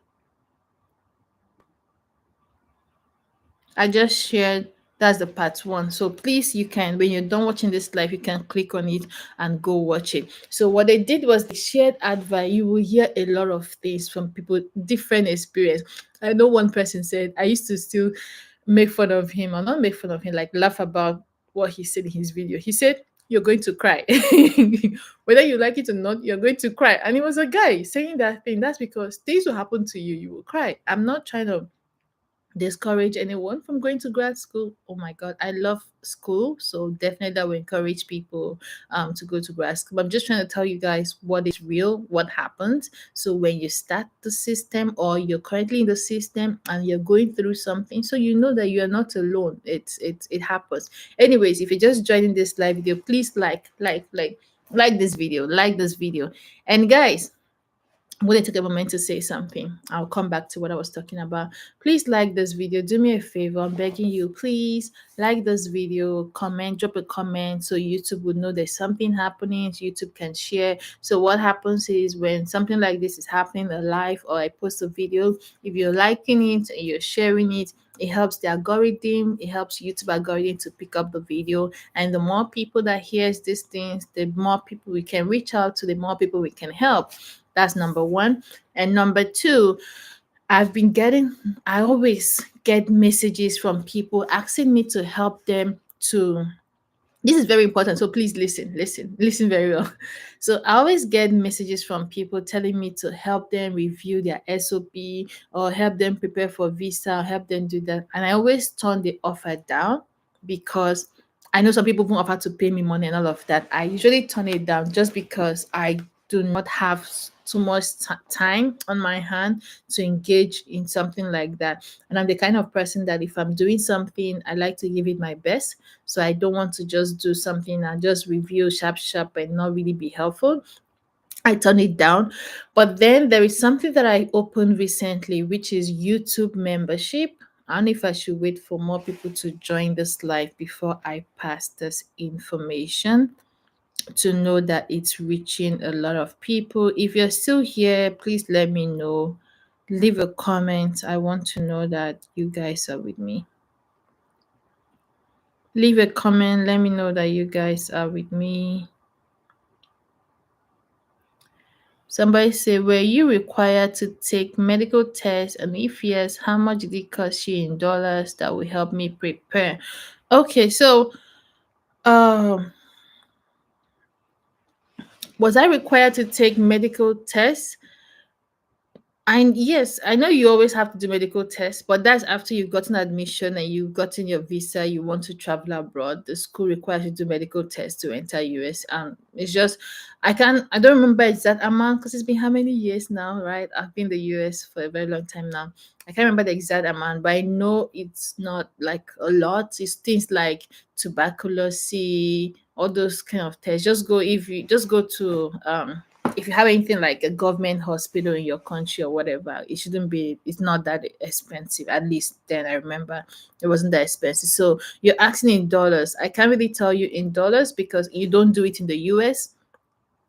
I just shared, that's the part 1. So please, you can, when you're done watching this live, you can click on it and go watch it. So what they did was they shared advice. You will hear a lot of things from people, different experience. I know one person said, I used to still make fun of him, or not make fun of him, like laugh about what he said in his video. He said, you're going to cry. Whether you like it or not, you're going to cry. And it was a guy saying that thing. That's because things will happen to you. You will cry. I'm not trying to discourage anyone from going to grad school. Oh my god, I love school, so definitely I will encourage people to go to grad school. But I'm just trying to tell you guys what is real, what happens. So when you start the system or you're currently in the system and you're going through something, so you know that you're not alone. It happens. Anyways, if you're just joining this live video, please like this video, and guys, I'm going to take a moment to say something. I'll come back to what I was talking about. Please like this video. Do me a favor. I'm begging you. Please like this video. Comment. Drop a comment so YouTube would know there's something happening. So YouTube can share. So what happens is when something like this is happening live or I post a video, if you're liking it and you're sharing it, it helps the algorithm. It helps YouTube algorithm to pick up the video. And the more people that hears these things, the more people we can reach out to, the more people we can help. That's number one. And number two, I always get messages from people asking me to help them to, this is very important. So please listen very well. So I always get messages from people telling me to help them review their SOP or help them prepare for visa or help them do that. And I always turn the offer down because I know some people won't offer to pay me money and all of that. I usually turn it down just because I do not have too much time on my hand to engage in something like that. And I'm the kind of person that if I'm doing something, I like to give it my best. So I don't want to just do something and just review sharp and not really be helpful. I turn it down. But then there is something that I opened recently, which is YouTube membership. I don't know if I should wait for more people to join this live before I pass this information to know that it's reaching a lot of people. If you're still here, please let me know. Leave a comment. I want to know that you guys are with me. Leave a comment. Let me know that you guys are with me. Somebody say, were you required to take medical tests? And if yes, how much did it cost you in dollars? That will help me prepare. Okay, so um was I required to take medical tests? And yes, I know you always have to do medical tests, but that's after you've gotten admission and you've gotten your visa, you want to travel abroad. The school requires you to do medical tests to enter US. And it's just, I don't remember exact amount because it's been how many years now, right? I've been in the US for a very long time now. I can't remember the exact amount, but I know it's not like a lot. It's things like tuberculosis, all those kind of tests. Just go, if you just go to, if you have anything like a government hospital in your country or whatever, it's not that expensive. At least then I remember it wasn't that expensive. So you're asking in dollars. I can't really tell you in dollars because you don't do it in the US,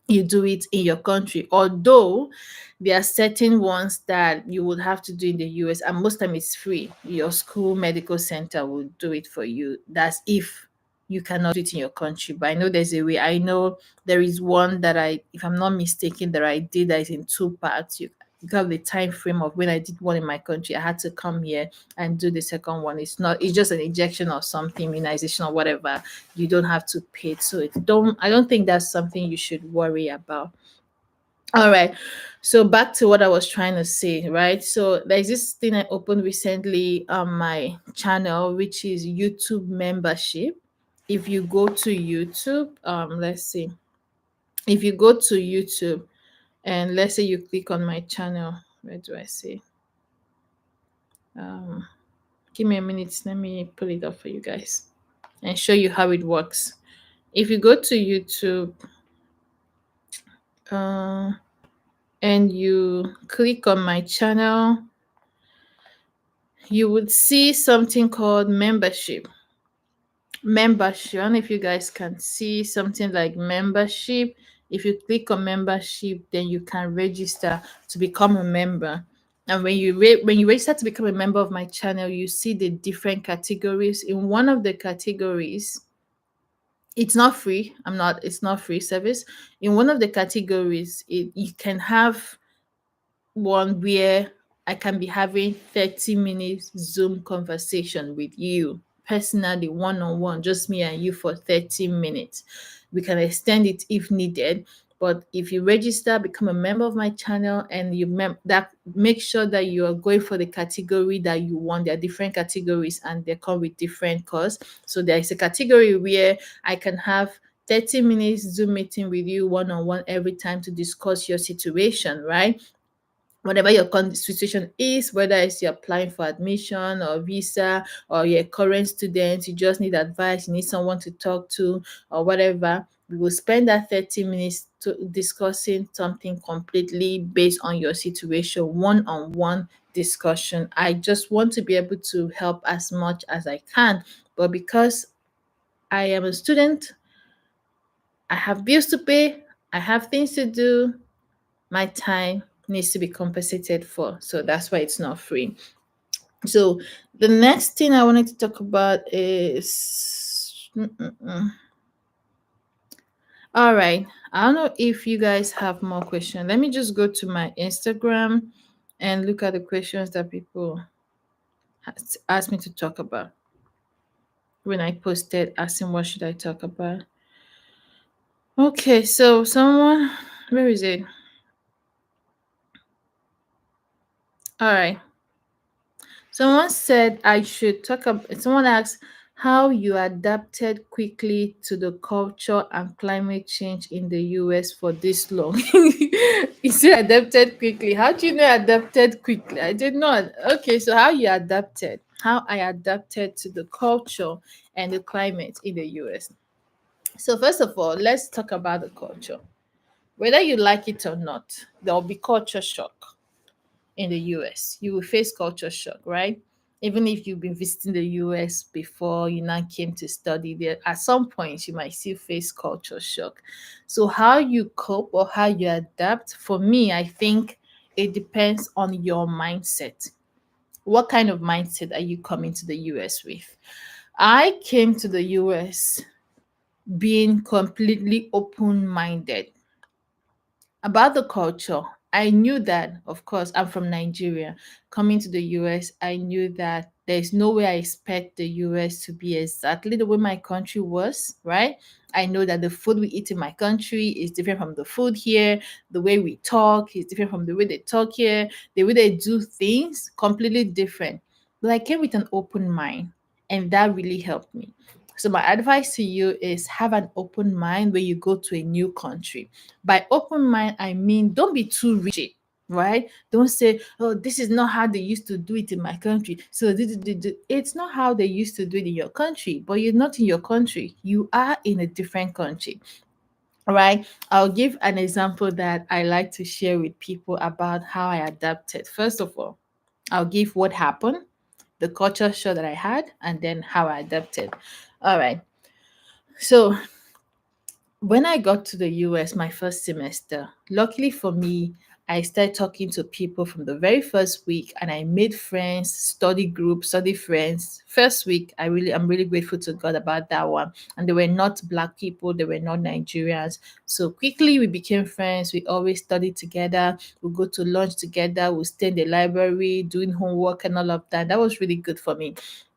you do it in your country. Although there are certain ones that you would have to do in the US, and most time it's free. Your school medical center will do it for you. That's if you cannot do it in your country. But I know there's a way. I know there is one that if I'm not mistaken, that I did that is in two parts. You have the time frame of when I did one in my country. I had to come here and do the second one. It's just an injection or something, immunization or whatever. You don't have to pay. So I don't think that's something you should worry about. All right. So back to what I was trying to say, right? So there's this thing I opened recently on my channel, which is YouTube membership. If you go to YouTube, let's see. If you go to YouTube and let's say you click on my channel, where do I say? Um, Give me a minute. Let me pull it up for you guys and show you how it works. If you go to YouTube, uh, and you click on my channel, you would see something called membership. Membership. I don't know if you guys can see something like membership. If you click on membership, then you can register to become a member. And when you register to become a member of my channel, you see the different categories. In one of the categories, it's not free. It's not free service. In one of the categories, you can have one where I can be having 30 minutes Zoom conversation with you personally, one on one, just me and you for 30 minutes. We can extend it if needed. But if you register, become a member of my channel, and that make sure that you are going for the category that you want. There are different categories and they come with different costs. So there is a category where I can have 30 minutes Zoom meeting with you one on one every time to discuss your situation, right? whatever your situation is, whether it's you're applying for admission or visa, or you're a current student, you just need advice, you need someone to talk to, or whatever. We will spend that 30 minutes to discussing something completely based on your situation, one-on-one discussion. I just want to be able to help as much as I can. But because I am a student, I have bills to pay, I have things to do, my time needs to be compensated for. So that's why it's not free. So the next thing I wanted to talk about is all right. I don't know if you guys have more questions. Let me just go to my Instagram and look at the questions that people asked me to talk about when I posted asking what should I talk about. Okay, so someone, where is it? All right. Someone said I should talk about, someone asked how you adapted quickly to the culture and climate change in the US for this long. You said adapted quickly. How do you know I adapted quickly? I did not. Okay, so how you adapted? How I adapted to the culture and the climate in the US. So first of all, let's talk about the culture. Whether you like it or not, there will be culture shock in the US. You will face culture shock, right? Even if you've been visiting the US before you now came to study there, at some point you might still face culture shock. So, how you cope or how you adapt, for me, I think it depends on your mindset. What kind of mindset are you coming to the US with? I came to the US being completely open minded about the culture. I knew that, of course, I'm from Nigeria. Coming to the US, I knew that there's no way I expect the US to be exactly the way my country was, right? I know that the food we eat in my country is different from the food here. The way we talk is different from the way they talk here. The way they do things, completely different. But I came with an open mind, and that really helped me. So, my advice to you is have an open mind when you go to a new country. By open mind, I mean don't be too rigid, right? Don't say, oh, this is not how they used to do it in my country. So it's not how they used to do it in your country, but you're not in your country. You are in a different country. All right. I'll give an example that I like to share with people about how I adapted. First of all, I'll give what happened, the culture shock that I had, and then how I adapted. All right. So when I got to the US my first semester, luckily for me, I started talking to people from the very first week and I made friends, study groups, study friends. First week, I'm really grateful to God about that one. And they were not black people, they were not Nigerians. So quickly we became friends. We always studied together. We go to lunch together, we stay in the library, doing homework and all of that. That was really good for me.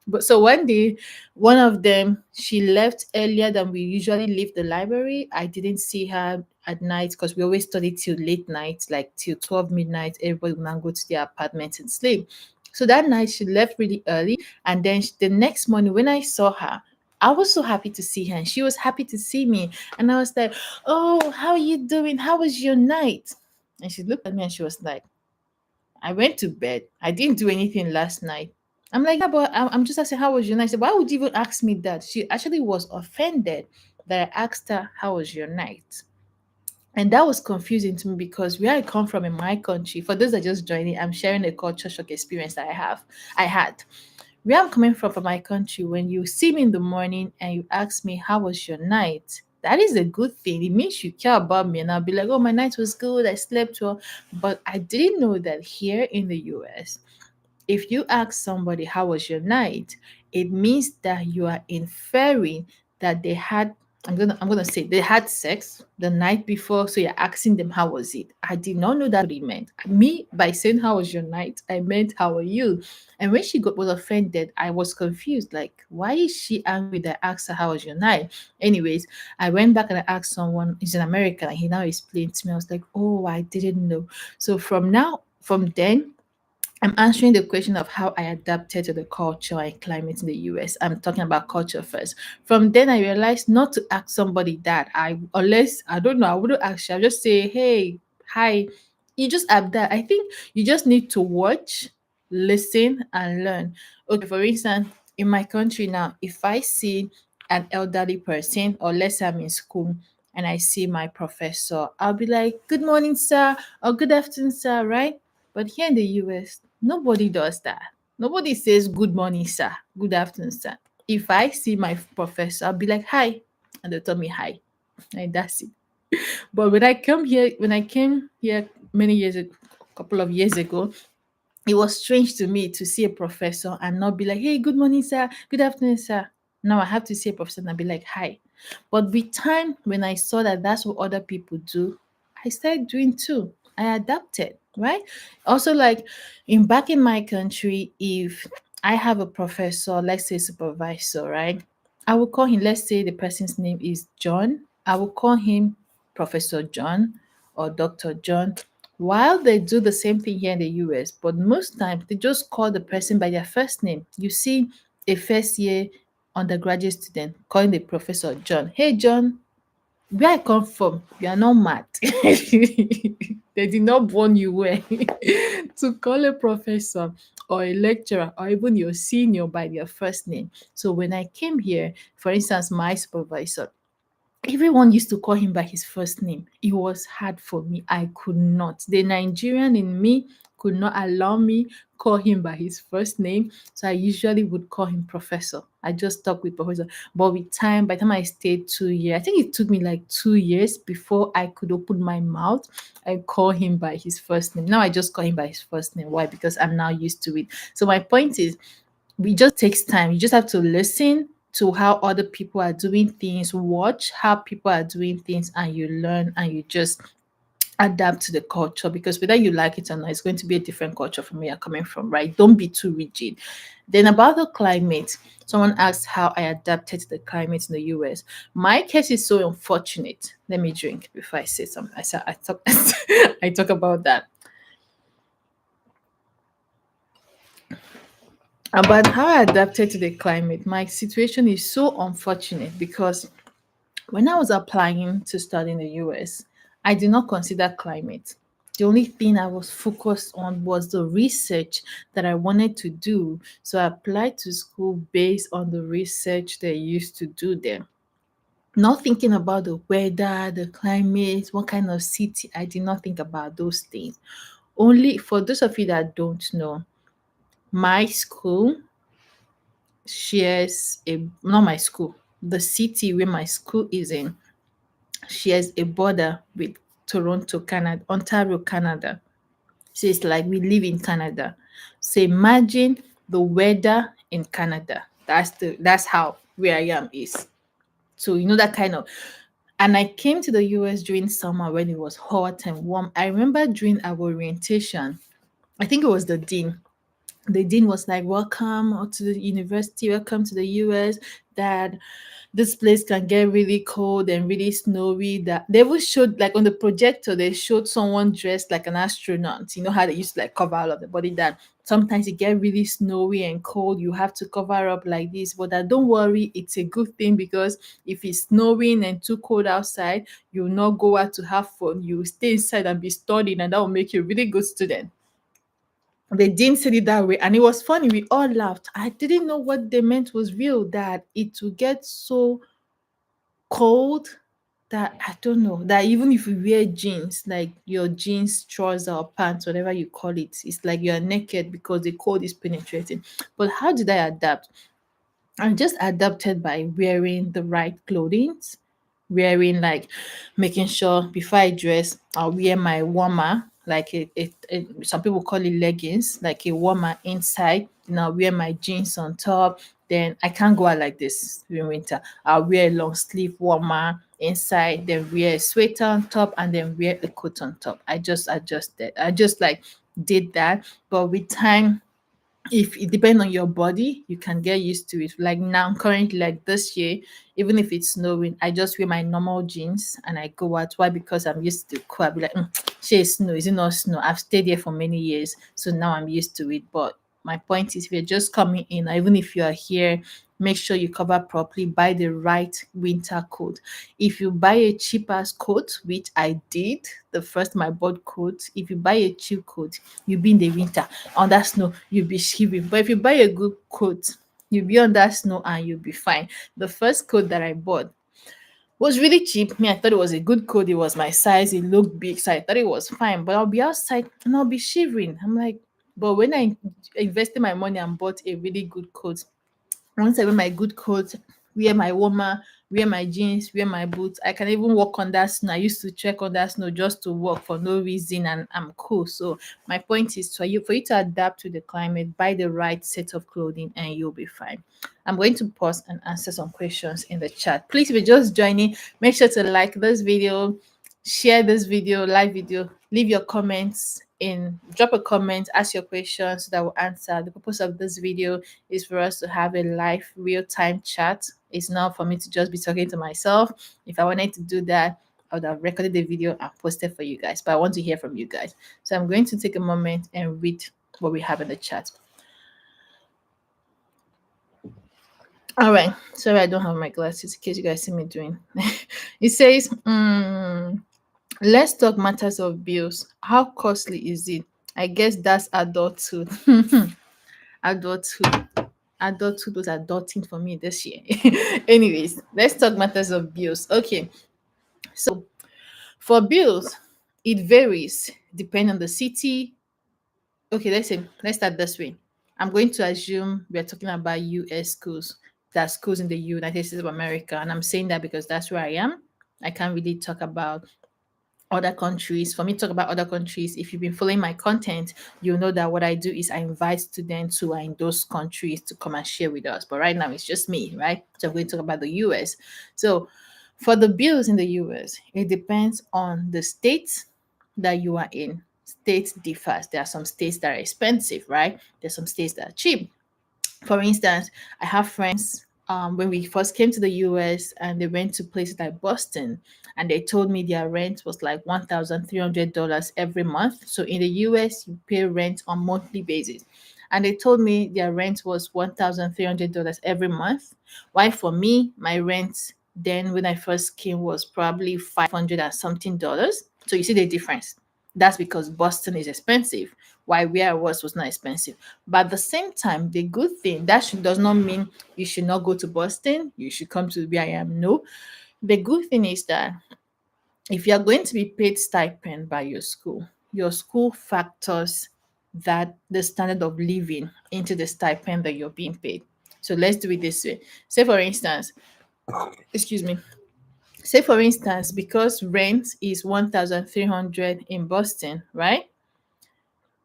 But so one day one of them, she left earlier than we usually leave the library. I didn't see her at night because we always study till late night, like till 12 midnight. Everybody will now go to their apartment and sleep. So that night she left really early. And then the next morning when I saw her, I was so happy to see her and she was happy to see me. And I was like, oh, how are you doing? How was your night? And she looked at me and she was like, I went to bed. I didn't do anything last night. I'm like, yeah, but I'm just asking, how was your night? She said, why would you even ask me that? She actually was offended that I asked her, how was your night? And that was confusing to me because where I come from in my country, for those that just joining, I'm sharing a culture shock experience that I had. Where I'm coming from my country, when you see me in the morning and you ask me, how was your night? That is a good thing. It means you care about me. And I'll be like, oh, my night was good. I slept well. But I didn't know that here in the US, if you ask somebody how was your night, it means that you are inferring that they had, I'm gonna say they had sex the night before. So you're asking them how was it. I did not know that what it meant. Me, by saying how was your night, I meant how are you. And when she was offended, I was confused. Like, why is she angry that I asked her how was your night? Anyways, I went back and I asked someone, he's an American, and he now explained to me. I was like, oh, I didn't know. So from then, I'm answering the question of how I adapted to the culture and climate in the US. I'm talking about culture first. From then, I realized not to ask somebody that unless I don't know, I wouldn't ask you. I'll just say, hey, hi. you just adapt. I think you just need to watch, listen, and learn. Okay, for instance, in my country now, if I see an elderly person, or let's say I'm in school and I see my professor, I'll be like, "Good morning, sir," or "Good afternoon, sir," right? But here in the US, nobody does that. Nobody says, "Good morning, sir," "Good afternoon, sir." If I see my professor, I'll be like, "Hi," and they'll tell me hi. And that's it. But when I came here many years ago, a couple of years ago, it was strange to me to see a professor and not be like, "Hey, good morning, sir. Good afternoon, sir." Now I have to see a professor and be like, "Hi." But with time, when I saw that that's what other people do, I started doing too. I adapted, right? Also, like in my country, if I have a professor, let's say supervisor, right? I will call him, let's say the person's name is John. I will call him Professor John or Dr. John. While they do the same thing here in the US, but most times they just call the person by their first name. You see a first year undergraduate student calling the professor John. "Hey, John, where I come from, you are not mad." They did not born you well to call a professor or a lecturer or even your senior by their first name. So when I came here, for instance, my supervisor, everyone used to call him by his first name. It was hard for me. I could not. The Nigerian in me could not allow me call him by his first name. So I usually would call him professor. I just stuck with professor. But with time, by the time I stayed 2 years, I think it took me like 2 years before I could open my mouth and call him by his first name. Now I just call him by his first name. Why? Because I'm now used to it. So my point is, it just takes time. You just have to listen to how other people are doing things, watch how people are doing things, and you learn and you just adapt to the culture, because whether you like it or not, it's going to be a different culture from where you're coming from, right? Don't be too rigid. Then about the climate, someone asked how I adapted to the climate in the US. My case is so unfortunate. Let me drink before I say something. I talk I talk about that. About how I adapted to the climate. My situation is so unfortunate because when I was applying to study in the US, I did not consider climate. The only thing I was focused on was the research that I wanted to do. So I applied to school based on the research they used to do there. Not thinking about the weather, the climate, what kind of city. I did not think about those things. Only for those of you that don't know, my school shares a not my school, the city where my school is in shares a border with Toronto, Canada, Ontario, Canada. So it's like we live in Canada. So imagine the weather in Canada. That's how where I am is. So you know that kind of, and I came to the US during summer when it was hot and warm. I remember during our orientation, I think it was the dean was like, "Welcome to the university, welcome to the US, that this place can get really cold and really snowy." That they even showed, like on the projector, they showed someone dressed like an astronaut. You know how they used to like cover all of the body, that sometimes it get really snowy and cold, you have to cover up like this. But that, don't worry, it's a good thing, because if it's snowing and too cold outside, you'll not go out to have fun. You stay inside and be studying, and that will make you a really good student. They didn't say it that way, and it was funny. We all laughed. I didn't know what they meant was real, that it will get so cold that, I don't know, that even if you wear jeans, like your jeans, trouser, or pants, whatever you call it, it's like you're naked because the cold is penetrating. But how did I adapt? I just adapted by wearing the right clothing, wearing like, making sure before I dress, I'll wear my warmer, like some people call it leggings, like a warmer inside. Then I'll wear my jeans on top. Then I can't go out like this during winter. I'll wear a long sleeve warmer inside, then wear a sweater on top, and then wear a coat on top. I just adjusted. I just like did that. But with time, if it depends on your body, you can get used to it. Like now, currently, like this year, even if it's snowing, I just wear my normal jeans and I go out. Why? Because I'm used to cool. I'll be like, "She is snow, is it not snow?" I've stayed here for many years, so now I'm used to it. But my point is, if you're just coming in, or even if you are here make sure you cover properly, buy the right winter coat. If you buy a cheap ass coat, which I did the first time I bought coat, if you buy a cheap coat, you'll be in the winter under snow, you'll be shivering. But if you buy a good coat, you'll be under snow and you'll be fine. The first coat that I bought was really cheap. Me, I thought it was a good coat. It was my size. It looked big, so I thought it was fine. But I'll be outside and I'll be shivering. I'm like, but when I invested my money and bought a really good coat, once I wear my good coat, wear my warmer, wear my jeans, wear my boots, I can even walk on that snow. I used to check on that snow just to walk for no reason, and I'm cool. So my point is for you to adapt to the climate, buy the right set of clothing, and you'll be fine. I'm going to pause and answer some questions in the chat. Please, if you're just joining, make sure to like this video, share this video, live video, leave your comments in, drop a comment, ask your questions so that we'll answer. The purpose of this video is for us to have a live real-time chat. It's not for me to just be talking to myself. If I wanted to do that, I would have recorded the video and posted for you guys, but I want to hear from you guys. So I'm going to take a moment and read what we have in the chat. All right, sorry, I don't have my glasses in case you guys see me doing. It says, let's talk matters of bills. How costly is it? I guess that's adulthood. Adulthood. Adulthood was adulting for me this year. Anyways, let's talk matters of bills. Okay, so for bills, it varies depending on the city. Okay, let's start this way. I'm going to assume we're talking about US schools, that schools in the United States of America. And I'm saying that because that's where I am. I can't really talk about other countries. For me to talk about other countries, if you've been following my content, you know that what I do is I invite students who are in those countries to come and share with us. But right now it's just me, right? So I'm going to talk about the US. So for the bills in the US, it depends on the state that you are in. States differs. There are some states that are expensive, right? There's some states that are cheap. For instance, I have friends when we first came to the US and they went to places like Boston, and they told me their rent was like $1,300 every month. So in the US, you pay rent on monthly basis. And they told me their rent was $1,300 every month. Why for me, my rent then when I first came was probably 500 and something dollars. So you see the difference. That's because Boston is expensive, while where I was not expensive. But at the same time, the good thing does not mean you should not go to Boston. You should come to where I am. No, the good thing is that if you are going to be paid stipend by your school factors that the standard of living into the stipend that you're being paid. So let's do it this way. Say for instance, excuse me. Say for instance, because rent is 1,300 in Boston, right?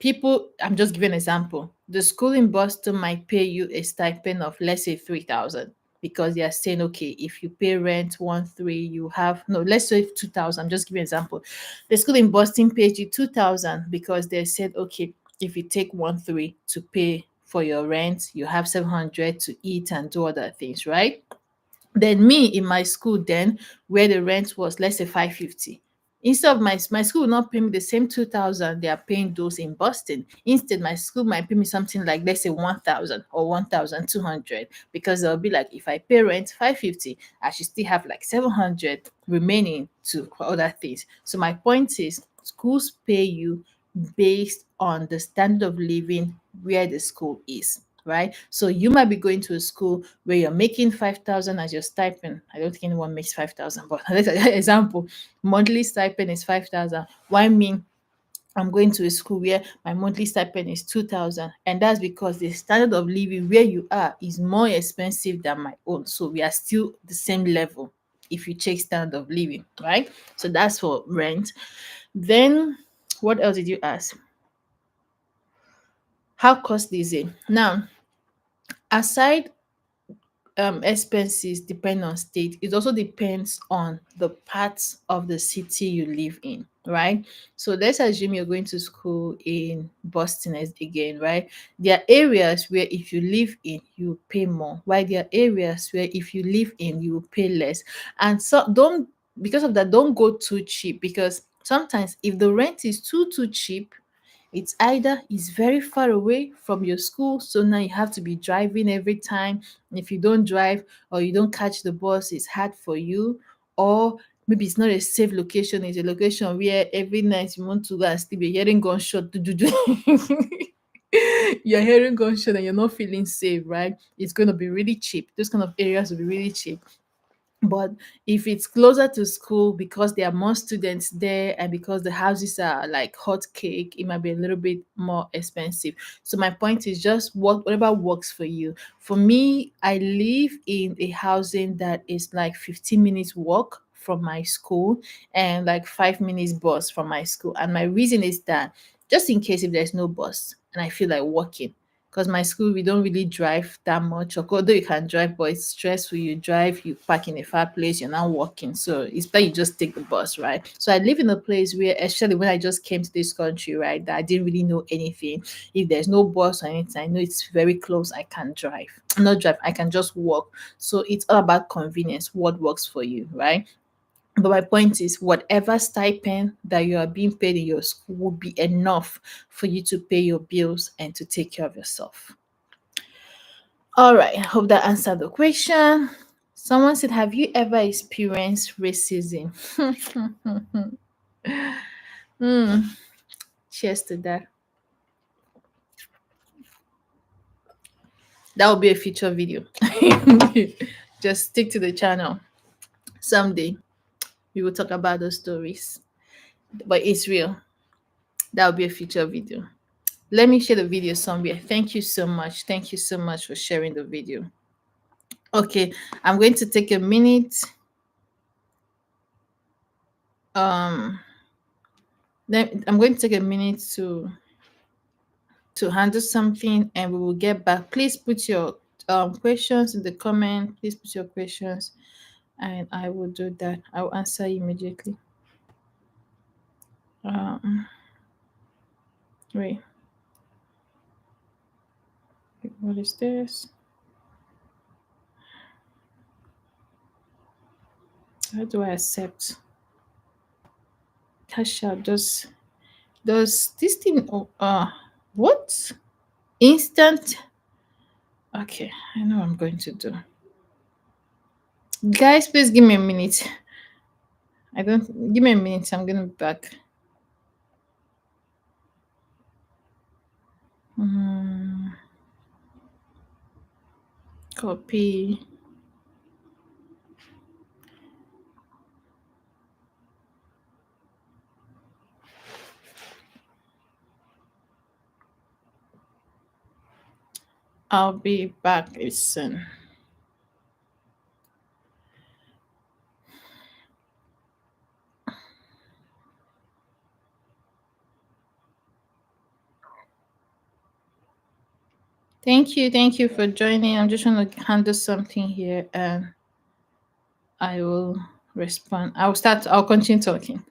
People, I'm just giving an example. The school in Boston might pay you a stipend of, let's say, 3,000, because they are saying, okay, if you pay rent 1,300, you have, no, let's say 2,000. I'm just giving an example. The school in Boston pays you 2,000 because they said, okay, if you take 1,300 to pay for your rent, you have 700 to eat and do other things, right? Then me in my school then, where the rent was, let's say 550. Instead of my school will not pay me the same 2,000 they are paying those in Boston. Instead, my school might pay me something like, let's say 1,000 or 1,200, because they'll be like, if I pay rent 550, I should still have like 700 remaining to for other things. So my point is, schools pay you based on the standard of living where the school is, right? So you might be going to a school where you're making 5,000 as your stipend. I don't think anyone makes 5,000, but let's example, monthly stipend is 5,000. Why me? I'm going to a school where my monthly stipend is 2,000, and that's because the standard of living where you are is more expensive than my own. So we are still the same level if you check standard of living, right? So that's for rent. Then what else did you ask? How costly is it? Now, aside expenses depend on state, it also depends on the parts of the city you live in, right? So let's assume you're going to school in Boston again, right? There are areas where if you live in, you pay more, while there are areas where if you live in, you will pay less. And so don't, because of that, don't go too cheap, because sometimes if the rent is too cheap, It's either it's very far away from your school, so now you have to be driving every time. If you don't drive or you don't catch the bus, it's hard for you. Or maybe it's not a safe location, it's a location where every night you want to go and sleep, you're hearing gunshot. Do, do, do. You're hearing gunshot and you're not feeling safe, right? It's going to be really cheap. Those kind of areas will be really cheap. But if it's closer to school because there are more students there and because the houses are like hot cake, it might be a little bit more expensive. So my point is just whatever works for you. For me, I live in a housing that is like 15 minutes walk from my school and like 5 minutes bus from my school. And my reason is that just in case if there's no bus and I feel like walking, because my school we don't really drive that much. Although you can drive, but it's stressful. You drive, you park in a far place, you're not walking, so it's better you just take the bus, right? So I live in a place where, especially when I just came to this country, right, that I didn't really know anything. If there's no bus or anything, I know it's very close. I can drive, not drive. I can just walk. So it's all about convenience. What works for you, right? But my point is, whatever stipend that you are being paid in your school will be enough for you to pay your bills and to take care of yourself. All right, I hope that answered the question. Someone said, have you ever experienced racism? Hmm, cheers to that. That will be a future video. Just stick to the channel. Someday we will talk about those stories. But it's real. That will be a future video. Let me share the video somewhere. Thank you so much. Thank you so much for sharing the video. Okay, I'm going to take a minute. Um, I'm going to take a minute to handle something, and we will get back. Please put your questions in the comment. Please put your questions, and I will do that. I will answer immediately. Um, wait, what is this? How do I accept? Cash out. Does this thing? Oh, what? Instant. Okay, I know what I'm going to do. Guys, please give me a minute. I don't give me a minute. I'm gonna be back. Mm, copy. I'll be back soon. Thank you for joining. I'm just trying to handle something here, and I will respond. I'll continue talking.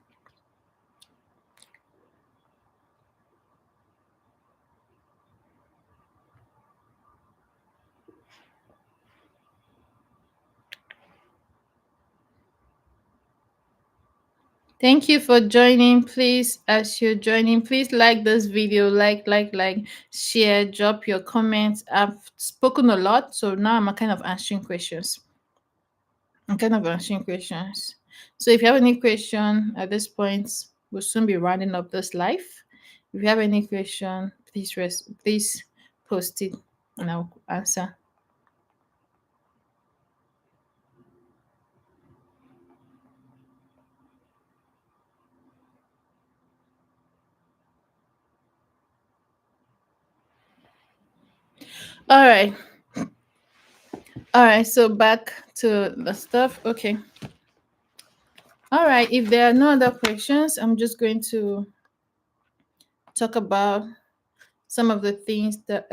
Thank you for joining. Please, as you're joining, please like this video, share, drop your comments. I've spoken a lot, so now I'm kind of answering questions. I'm kind of answering questions. So if you have any question at this point, we'll soon be rounding up this live. If you have any question, please post it and I'll answer. All right. All right. So back to the stuff. Okay. All right. If there are no other questions, I'm just going to talk about some of the things that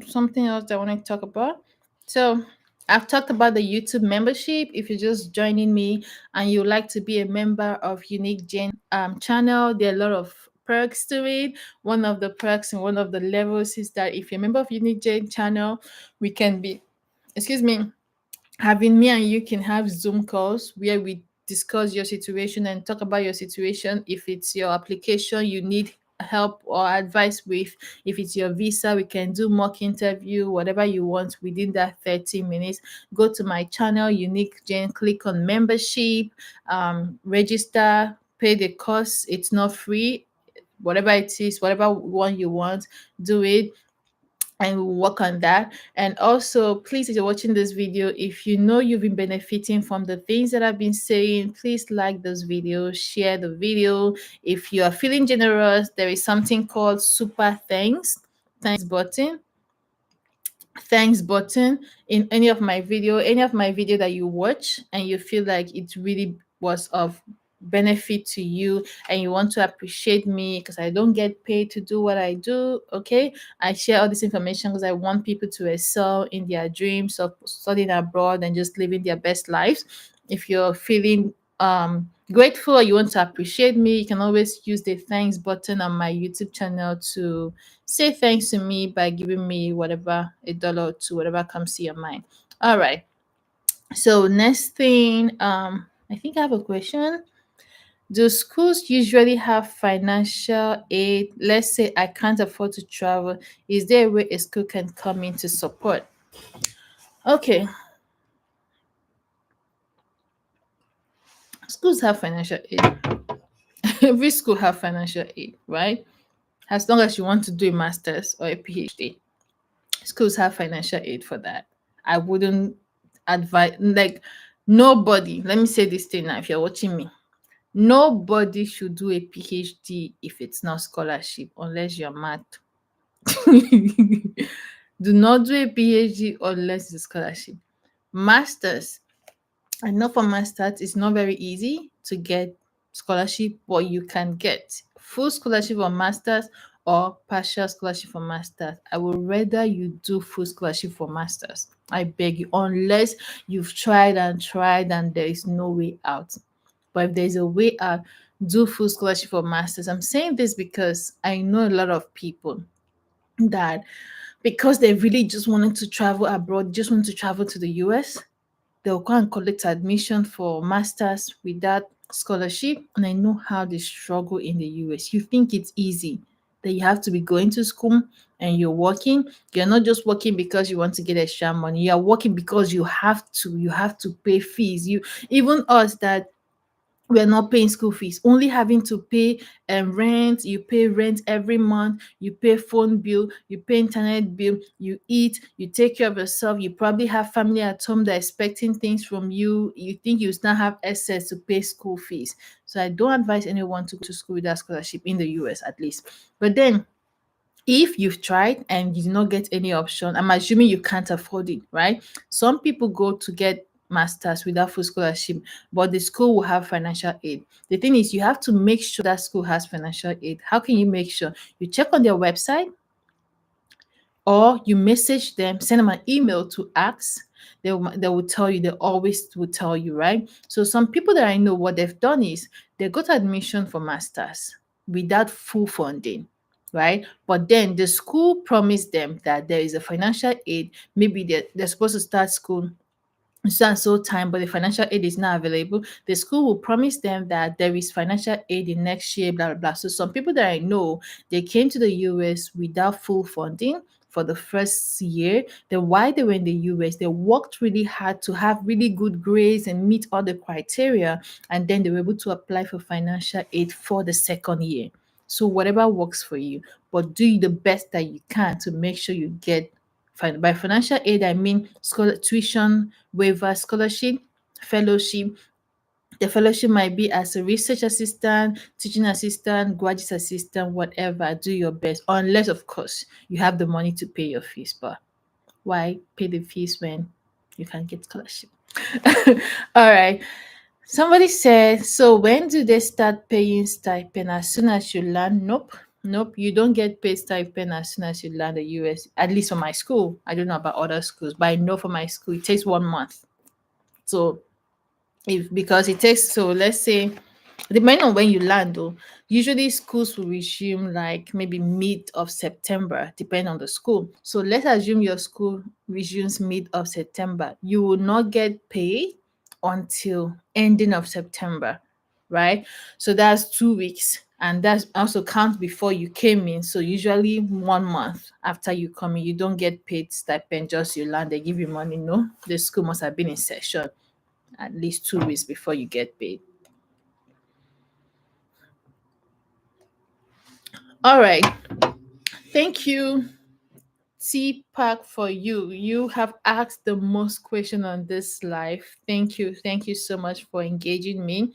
something else that I want to talk about. So I've talked about the YouTube membership. If you're just joining me and you like to be a member of Unique Gen channel, there are a lot of perks to it. One of the perks and one of the levels is that if you're a member of Unique Gen channel, we can be, excuse me, having me and you can have Zoom calls where we discuss your situation and talk about your situation. If it's your application, you need help or advice with. If it's your visa, we can do mock interview, whatever you want within that 30 minutes. Go to my channel, Unique Jane, click on membership, register, pay the cost. It's not free. Whatever it is, whatever one you want, do it, and we'll work on that. And also, please, if you're watching this video, if you know you've been benefiting from the things that I've been saying, please like this video, share the video. If you are feeling generous, there is something called super thanks button, in any of my video that you watch, and you feel like it really was of benefit to you, and you want to appreciate me because I don't get paid to do what I do. Okay, I share all this information because I want people to excel in their dreams of studying abroad and just living their best lives. If you're feeling grateful or you want to appreciate me, you can always use the thanks button on my YouTube channel to say thanks to me by giving me whatever, a dollar or two, whatever comes to your mind. All right. So next thing, I think I have a question. Do schools usually have financial aid? Let's say I can't afford to travel. Is there a way a school can come in to support? Okay, schools have financial aid. Every school have financial aid, right? As long as you want to do a master's or a PhD, schools have financial aid for that. I wouldn't advise, like, nobody, let me say this thing now if you're watching me, nobody should do a PhD if it's not scholarship, unless you're mad. Do not do a PhD unless it's scholarship. Masters, I know for masters it's not very easy to get scholarship, but you can get full scholarship for masters or partial scholarship for masters. I would rather you do full scholarship for masters. I beg you, unless you've tried and there is no way out. But if there's a way out, do full scholarship for masters. I'm saying this because I know a lot of people that, because they really just wanted to travel abroad, just want to travel to the US, they'll go and collect admission for masters without scholarship. And I know how they struggle in the US. You think it's easy, that you have to be going to school and you're working. You're not just working because you want to get extra money. You're working because you have to pay fees. You, even us that we're not paying school fees, only having to pay rent. You pay rent every month, you pay phone bill, you pay internet bill, you eat, you take care of yourself. You probably have family at home that are expecting things from you. You think you still have access to pay school fees. So I don't advise anyone to go to school without scholarship in the US, at least. But then, if you've tried and you did not get any option, I'm assuming you can't afford it, right? Some people go to get masters without full scholarship, but the school will have financial aid. The thing is, you have to make sure that school has financial aid. How can you make sure? You check on their website, or you message them, send them an email to ask. They will tell you. They always will tell you, right? So some people that I know, what they've done is they got admission for masters without full funding, right? But then the school promised them that there is a financial aid. Maybe they're supposed to start school so and so time, but the financial aid is not available. The school will promise them that there is financial aid in next year, blah blah blah. So some people that I know, they came to the US without full funding for the first year. Then while they were in the US, they worked really hard to have really good grades and meet all the criteria, and then they were able to apply for financial aid for the second year. So whatever works for you, but do the best that you can to make sure you get. By financial aid, I mean tuition waiver, scholarship, fellowship. The fellowship might be as a research assistant, teaching assistant, graduate assistant, whatever. Do your best, unless, of course, you have the money to pay your fees. But why pay the fees when you can get scholarship? All right. Somebody said, so when do they start paying stipend? As soon as you land? Nope. Nope. You don't get paid stipend as soon as you land the US. At least for my school. I don't know about other schools, but I know for my school it takes 1 month. So if because it takes, so let's say, depending on when you land though, usually schools will resume like maybe mid of September, depending on the school. So let's assume your school resumes mid of September. You will not get paid until ending of September, right? So that's 2 weeks. and that also counts before you came in. So usually 1 month after you come in, you don't get paid stipend, just you land, they give you money. No, the school must have been in session at least 2 weeks before you get paid. All right. Thank you, T Park, for you. You have asked the most question on this live. Thank you. Thank you so much for engaging me.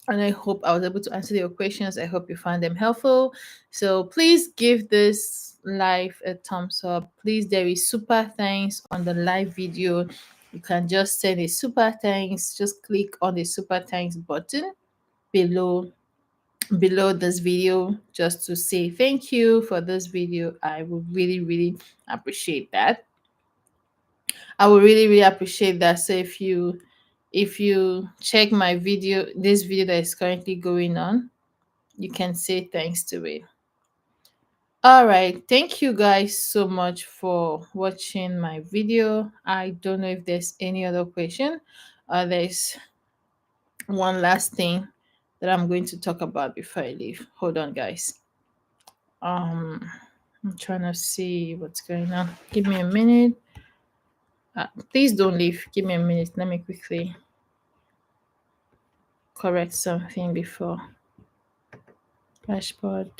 And I hope I was able to answer your questions. I hope you found them helpful. So please give this live a thumbs up. Please, there is super thanks on the live video. You can just send a super thanks. Just click on the super thanks button below this video just to say thank you for this video. I would really, really appreciate that. I would really, really appreciate that. So if you check my video, this video that is currently going on, you can say thanks to it. All right, thank you guys so much for watching my video. I don't know if there's any other question. There's one last thing that I'm going to talk about before I leave. Hold on, guys. I'm trying to see what's going on. Give me a minute. Please don't leave. Give me a minute. Let me quickly correct something before. Dashboard,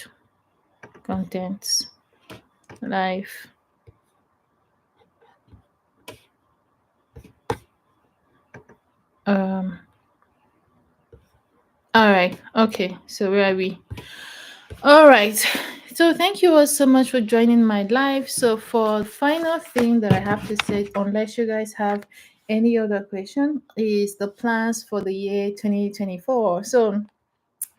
contents, live. Um. All right. Okay. So where are we? All right. So thank you all so much for joining my live. So for the final thing that I have to say, unless you guys have any other question, is the plans for the year 2024. So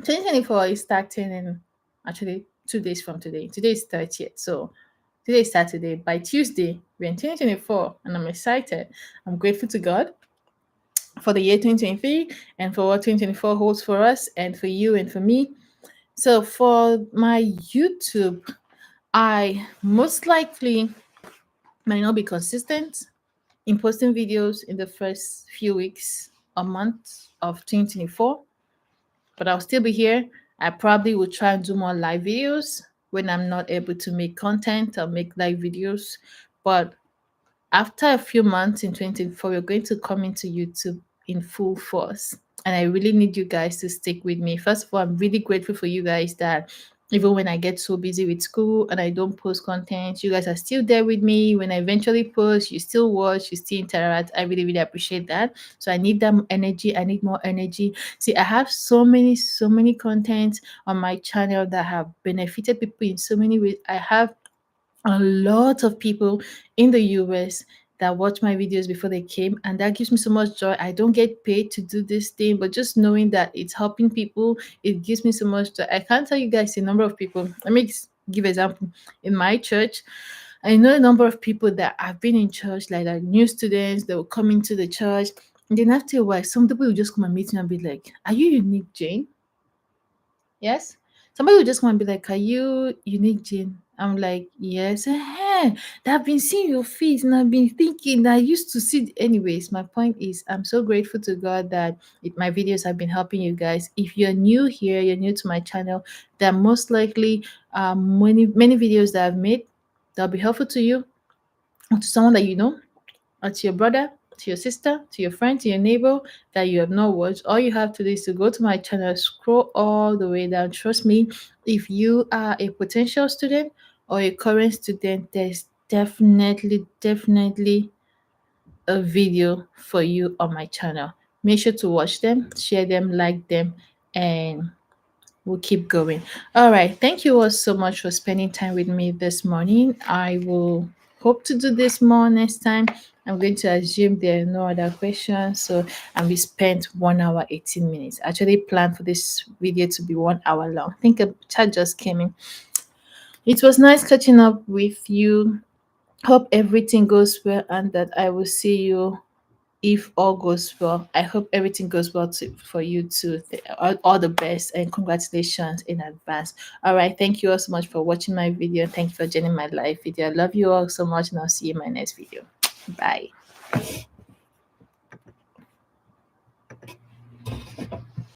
2024 is starting in actually 2 days from today. Today is 30th. So today is Saturday. By Tuesday, we're in 2024, and I'm excited. I'm grateful to God for the year 2023 and for what 2024 holds for us and for you and for me. So for my YouTube, I most likely might not be consistent in posting videos in the first few weeks or months of 2024, but I'll still be here. I probably will try and do more live videos when I'm not able to make content or make live videos. But after a few months in 2024, we're going to come into YouTube in full force. And I really need you guys to stick with me. First of all, I'm really grateful for you guys that even when I get so busy with school and I don't post content, you guys are still there with me. When I eventually post, you still watch, you still interact. I really, really appreciate that. So I need that energy. I need more energy. See, I have so many content on my channel that have benefited people in so many ways. I have a lot of people in the US that watch my videos before they came, and that gives me so much joy. I don't get paid to do this thing, but just knowing that it's helping people, it gives me so much joy. I can't tell you guys the number of people. Let me give example. In my church, I know a number of people that have been in church, like new students, they will come into the church, and then after a while, some people will just come and meet me and be like, "Are you Unique, Jane?" Yes. Somebody will just come and be like, "Are you Unique, Jane?" I'm like, "Yes." Hey, I've been seeing your face and I've been thinking that I used to see. Anyways, my point is, I'm so grateful to God that my videos have been helping you guys. If you're new here, you're new to my channel, then most likely many videos that I've made that'll be helpful to you or to someone that you know, or to your brother, to your sister, to your friend, to your neighbor that you have not watched. All you have to do is to go to my channel, scroll all the way down. Trust me, if you are a potential student or a current student, there's definitely a video for you on my channel. Make sure to watch them, share them, like them, and we'll keep going. All right. Thank you all so much for spending time with me this morning. I will hope to do this more next time. I'm going to assume there are no other questions. So, and we spent 1 hour, 18 minutes. I actually planned for this video to be 1 hour long. I think a chat just came in. It was nice catching up with you. Hope everything goes well and that I will see you if all goes well. I hope everything goes well for you too. All the best and congratulations in advance. All right. Thank you all so much for watching my video. Thank you for joining my live video. I love you all so much and I'll see you in my next video. Bye.